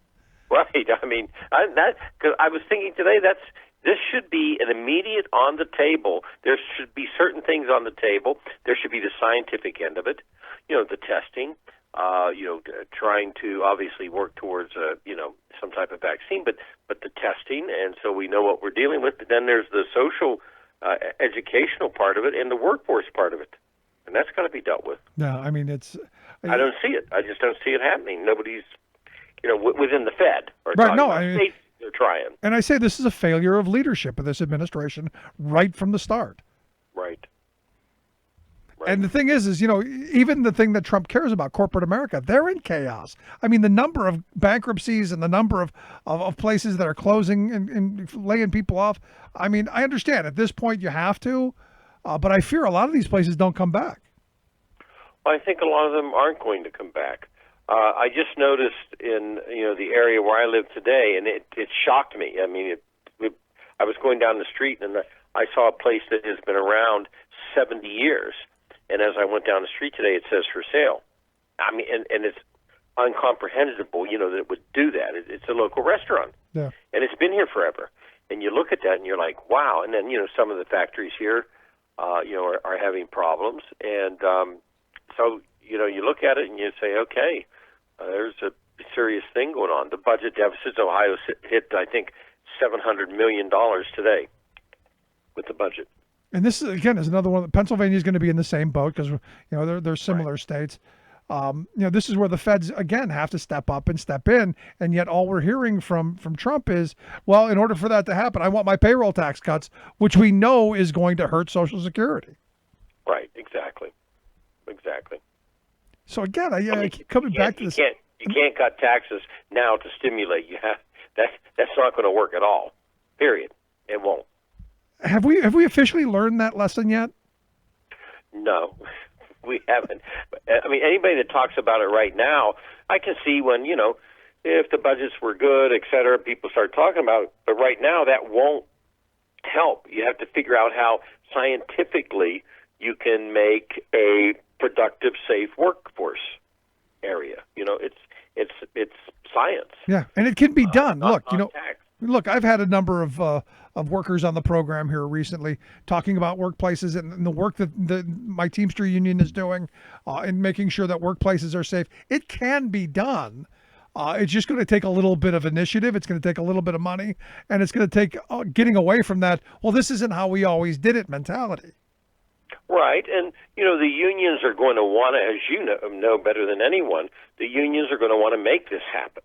Right. I mean, because I was thinking today, this should be an immediate on the table. There should be certain things on the table. There should be the scientific end of it, the testing, trying to obviously work towards some type of vaccine, but the testing, and so we know what we're dealing with. But then there's the social, educational part of it, and the workforce part of it, and that's got to be dealt with. No, I mean I don't see it. I just don't see it happening. Nobody's, within the Fed or right. No, states, they're trying. And I say this is a failure of leadership of this administration right from the start. Right. And the thing is, even the thing that Trump cares about, corporate America, they're in chaos. I mean, the number of bankruptcies and the number of places that are closing and laying people off. I mean, I understand at this point you have to, but I fear a lot of these places don't come back. Well, I think a lot of them aren't going to come back. I just noticed in the area where I live today, and it shocked me. I mean, I was going down the street and I saw a place that has been around 70 years. And as I went down the street today, it says for sale. I mean, and it's incomprehensible, that it would do that. It's a local restaurant, yeah, and it's been here forever. And you look at that, and you're like, wow. And then some of the factories here, are having problems, and so you look at it and you say, okay, there's a serious thing going on. The budget deficit, Ohio hit, I think, $700 million today with the budget. And this is another one. Pennsylvania is going to be in the same boat because they're similar states. This is where the feds again have to step up and step in, and yet all we're hearing from Trump is, well, in order for that to happen, I want my payroll tax cuts, which we know is going to hurt Social Security. Right. Exactly. So again, I keep coming back to this. You can't cut taxes now to stimulate. That's not going to work at all. Period. It won't. Have we officially learned that lesson yet? No, we haven't. I mean, anybody that talks about it right now, I can see when, if the budgets were good, et cetera, people start talking about it. But right now, that won't help. You have to figure out how scientifically you can make a productive, safe workforce area. It's science. Yeah, and it can be done. Tax. Look, I've had a number of workers on the program here recently talking about workplaces and the work that my Teamster union is doing in making sure that workplaces are safe. It can be done. It's just going to take a little bit of initiative. It's going to take a little bit of money, and it's going to take getting away from that, well, this isn't how we always did it mentality. Right, and the unions are going to want to, as you know better than anyone, the unions are going to want to make this happen.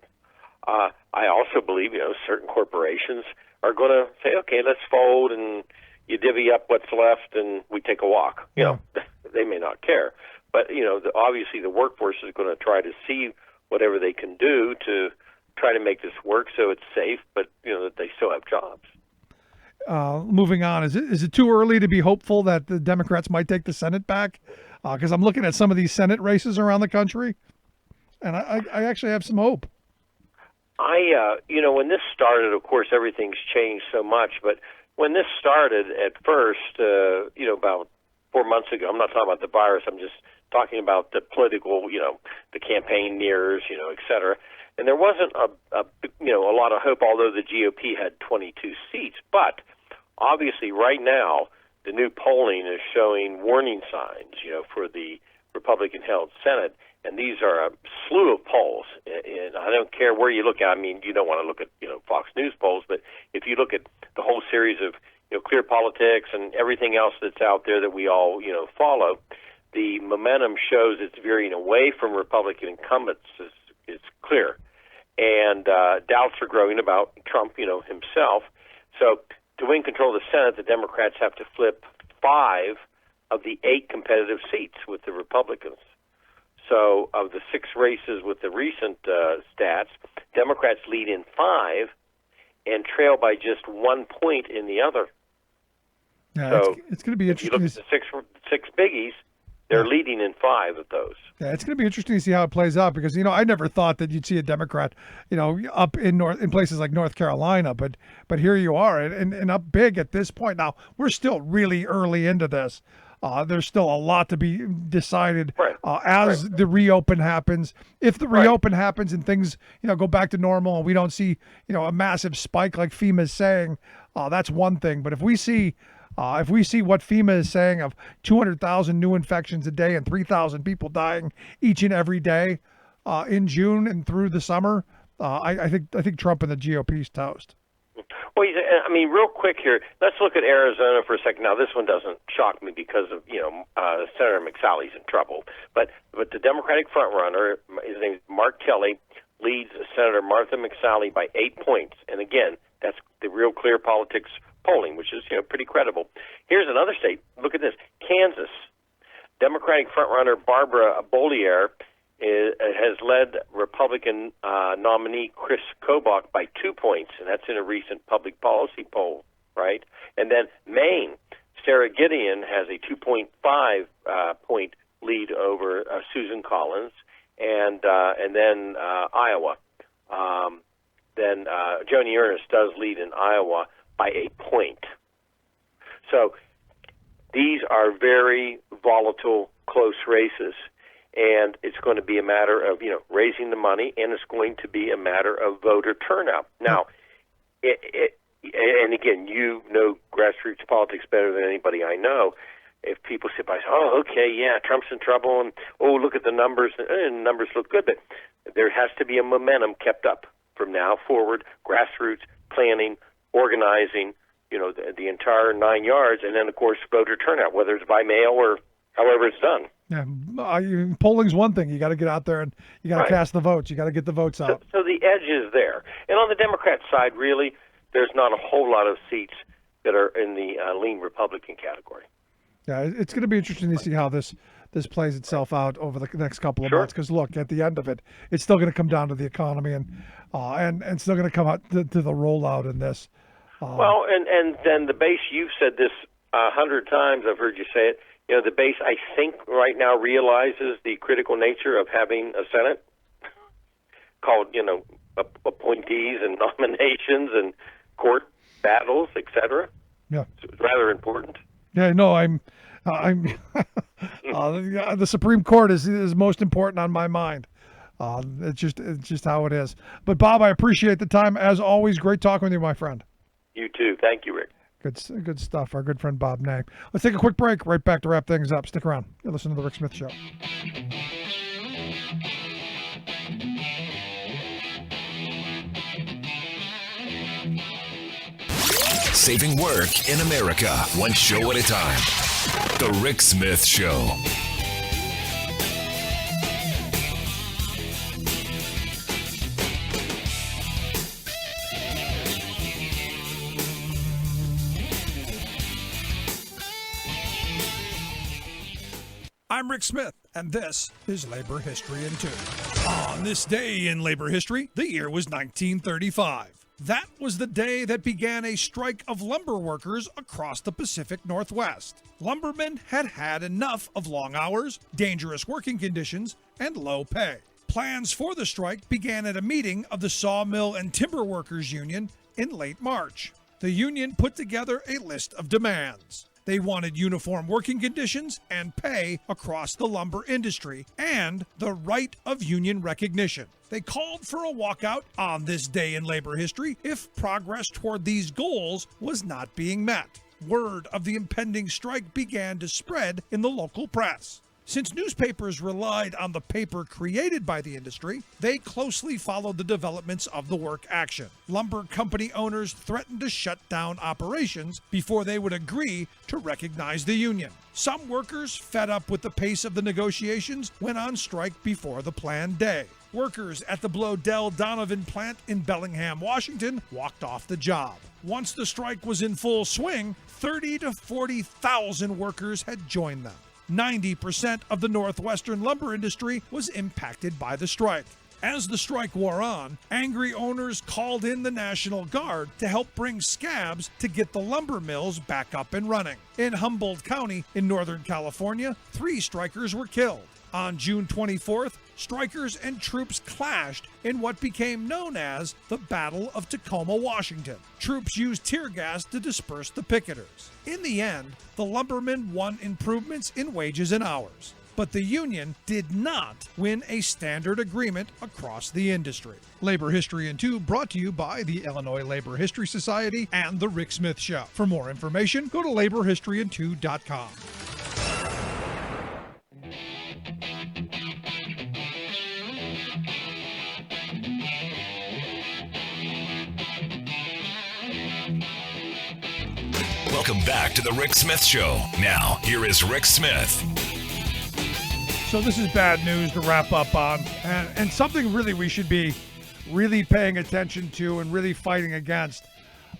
I also believe, certain corporations are going to say, okay, let's fold, and you divvy up what's left, and we take a walk. They may not care, but obviously the workforce is going to try to see whatever they can do to try to make this work so it's safe, but that they still have jobs. Moving on, is it too early to be hopeful that the Democrats might take the Senate back? Because I'm looking at some of these Senate races around the country, and I actually have some hope. When this started, of course, everything's changed so much, but when this started at first, about 4 months ago, I'm not talking about the virus, I'm just talking about the political, the campaign nears, et cetera. And there wasn't a lot of hope, although the GOP had 22 seats. But obviously, right now, the new polling is showing warning signs, for the Republican-held Senate. And these are a slew of polls. And I don't care where you look at. I mean, you don't want to look at, Fox News polls, but if you look at the whole series of, Clear Politics and everything else that's out there that we all, follow, the momentum shows it's veering away from Republican incumbents. It's clear. And doubts are growing about Trump, himself. So to win control of the Senate, the Democrats have to flip 5 of the 8 competitive seats with the Republicans. So of the 6 races with the recent stats, Democrats lead in 5 and trail by just 1 point in the other. Yeah, so it's going to be interesting. If you look at the six biggies, they're leading in 5 of those. Yeah, it's going to be interesting to see how it plays out because I never thought that you'd see a Democrat, up in places like North Carolina, but here you are and up big at this point. Now we're still really early into this. There's still a lot to be decided as the reopen happens. If the reopen happens and things, go back to normal and we don't see, a massive spike like FEMA is saying, that's one thing. But if we see what FEMA is saying of 200,000 new infections a day and 3,000 people dying each and every day in June and through the summer, I think Trump and the GOP's toast. Well, real quick here, let's look at Arizona for a second. Now, this one doesn't shock me because of, Senator McSally's in trouble. But the Democratic frontrunner, his name is Mark Kelly, leads Senator Martha McSally by 8 points. And again, that's the Real Clear Politics polling, which is, pretty credible. Here's another state. Look at this. Kansas. Democratic frontrunner Barbara Bollier has led Republican nominee Chris Kobach by 2 points, and that's in a recent public policy poll, right? And then Maine, Sarah Gideon has a 2.5 point lead over Susan Collins, and then Iowa. Then Joni Ernst does lead in Iowa by a point. So these are very volatile, close races. And it's going to be a matter of, raising the money, and it's going to be a matter of voter turnout. Now, and again, you know grassroots politics better than anybody I know. If people sit by and say, oh, okay, yeah, Trump's in trouble, and, oh, look at the numbers, and numbers look good, but there has to be a momentum kept up from now forward, grassroots, planning, organizing, the entire 9 yards, and then, of course, voter turnout, whether it's by mail or however it's done. Yeah, polling's one thing. You got to get out there and you got to cast the votes. You got to get the votes out. So the edge is there. And on the Democrat side, really, there's not a whole lot of seats that are in the lean Republican category. Yeah, it's going to be interesting to see how this plays itself out over the next couple of months. Because look, at the end of it, it's still going to come down to the economy and still going to come out to the rollout in this. Well, and then the base. You've said this 100 times. I've heard you say it. The base, I think, right now realizes the critical nature of having a Senate called, appointees and nominations and court battles, etc. Yeah, so it's rather important. Yeah, no, I'm the Supreme Court is most important on my mind. It's just how it is. But Bob, I appreciate the time as always. Great talking with you, my friend. You too. Thank you, Rick. Good stuff. Our good friend Bob Nang. Let's take a quick break. Right back to wrap things up. Stick around. You're listening to The Rick Smith Show. Saving work in America, one show at a time. The Rick Smith Show. I'm Rick Smith, and this is Labor History in 2. On this day in labor history, the year was 1935. That was the day that began a strike of lumber workers across the Pacific Northwest. Lumbermen had had enough of long hours, dangerous working conditions, and low pay. Plans for the strike began at a meeting of the Sawmill and Timber Workers Union in late March. The union put together a list of demands. They wanted uniform working conditions and pay across the lumber industry, and the right of union recognition. They called for a walkout on this day in labor history if progress toward these goals was not being met. Word of the impending strike began to spread in the local press. Since newspapers relied on the paper created by the industry, they closely followed the developments of the work action. Lumber company owners threatened to shut down operations before they would agree to recognize the union. Some workers, fed up with the pace of the negotiations, went on strike before the planned day. Workers at the Blodell Donovan plant in Bellingham, Washington, walked off the job. Once the strike was in full swing, 30 to 40,000 workers had joined them. 90% of the Northwestern lumber industry was impacted by the strike. As the strike wore on, angry owners called in the National Guard to help bring scabs to get the lumber mills back up and running. In Humboldt County in Northern California, 3 strikers were killed. On June 24th, strikers and troops clashed in what became known as the Battle of Tacoma, Washington. Troops used tear gas to disperse the picketers. In the end, the lumbermen won improvements in wages and hours, but the union did not win a standard agreement across the industry. Labor History in 2 brought to you by the Illinois Labor History Society and The Rick Smith Show. For more information, go to laborhistoryin2.com. Welcome back to the Rick Smith Show. Now, here is Rick Smith. So this is bad news to wrap up on, and something really we should be really paying attention to and really fighting against.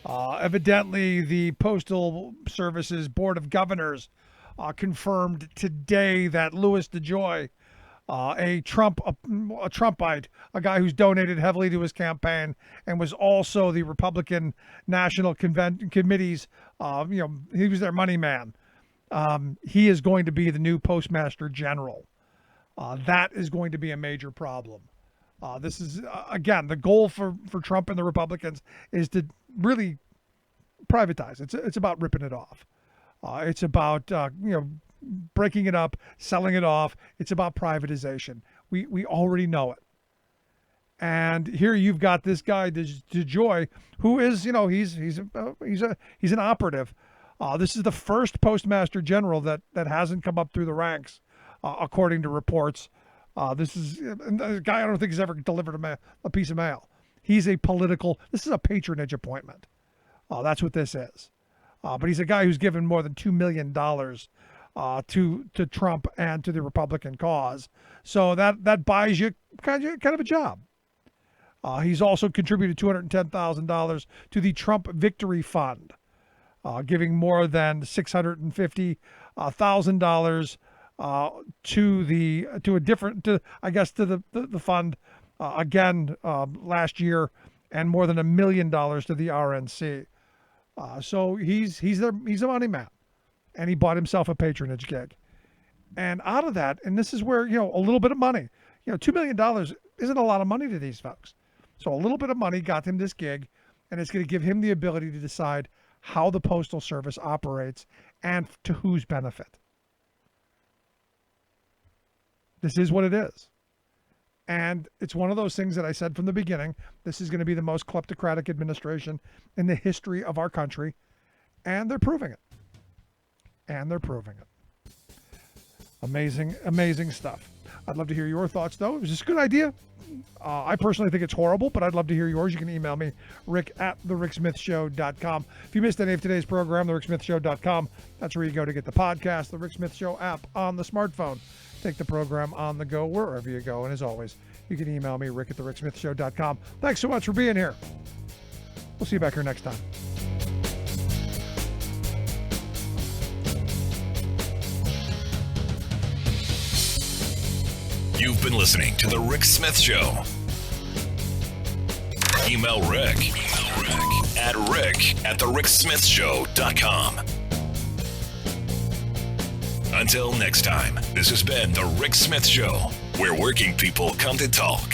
Evidently, the Postal Service's Board of Governors confirmed today that Louis DeJoy, a Trumpite, a guy who's donated heavily to his campaign and was also the Republican National Committee's, he was their money man. He is going to be the new Postmaster General. That is going to be a major problem. This is, again, the goal for Trump and the Republicans is to really privatize. It's about ripping it off. It's about, breaking it up, selling it off. It's about privatization. We already know it. And here you've got this guy, DeJoy, who is, he's an operative. This is the first Postmaster General that hasn't come up through the ranks, according to reports. This is a guy I don't think has ever delivered a piece of mail. This is a patronage appointment. That's what this is. But he's a guy who's given more than $2 million to Trump and to the Republican cause. So that buys you kind of a job. He's also contributed $210,000 to the Trump Victory Fund, giving more than $650,000 to the fund again last year, and more than $1 million to the RNC. So he's a money man, and he bought himself a patronage gig. And out of that, and this is where a little bit of money, $2 million isn't a lot of money to these folks. So a little bit of money got him this gig, and it's going to give him the ability to decide how the Postal Service operates and to whose benefit. This is what it is. And it's one of those things that I said from the beginning, this is going to be the most kleptocratic administration in the history of our country, and they're proving it. Amazing, amazing stuff. I'd love to hear your thoughts, though. Is this a good idea? I personally think it's horrible, but I'd love to hear yours. You can email me, rick@thericksmithshow.com. If you missed any of today's program, thericksmithshow.com. That's where you go to get the podcast, the Rick Smith Show app on the smartphone. Take the program on the go wherever you go. And as always, you can email me, rick@thericksmithshow.com. Thanks so much for being here. We'll see you back here next time. You've been listening to The Rick Smith Show. Email Rick at rick@thericksmithshow.com. Until next time, this has been The Rick Smith Show, where working people come to talk.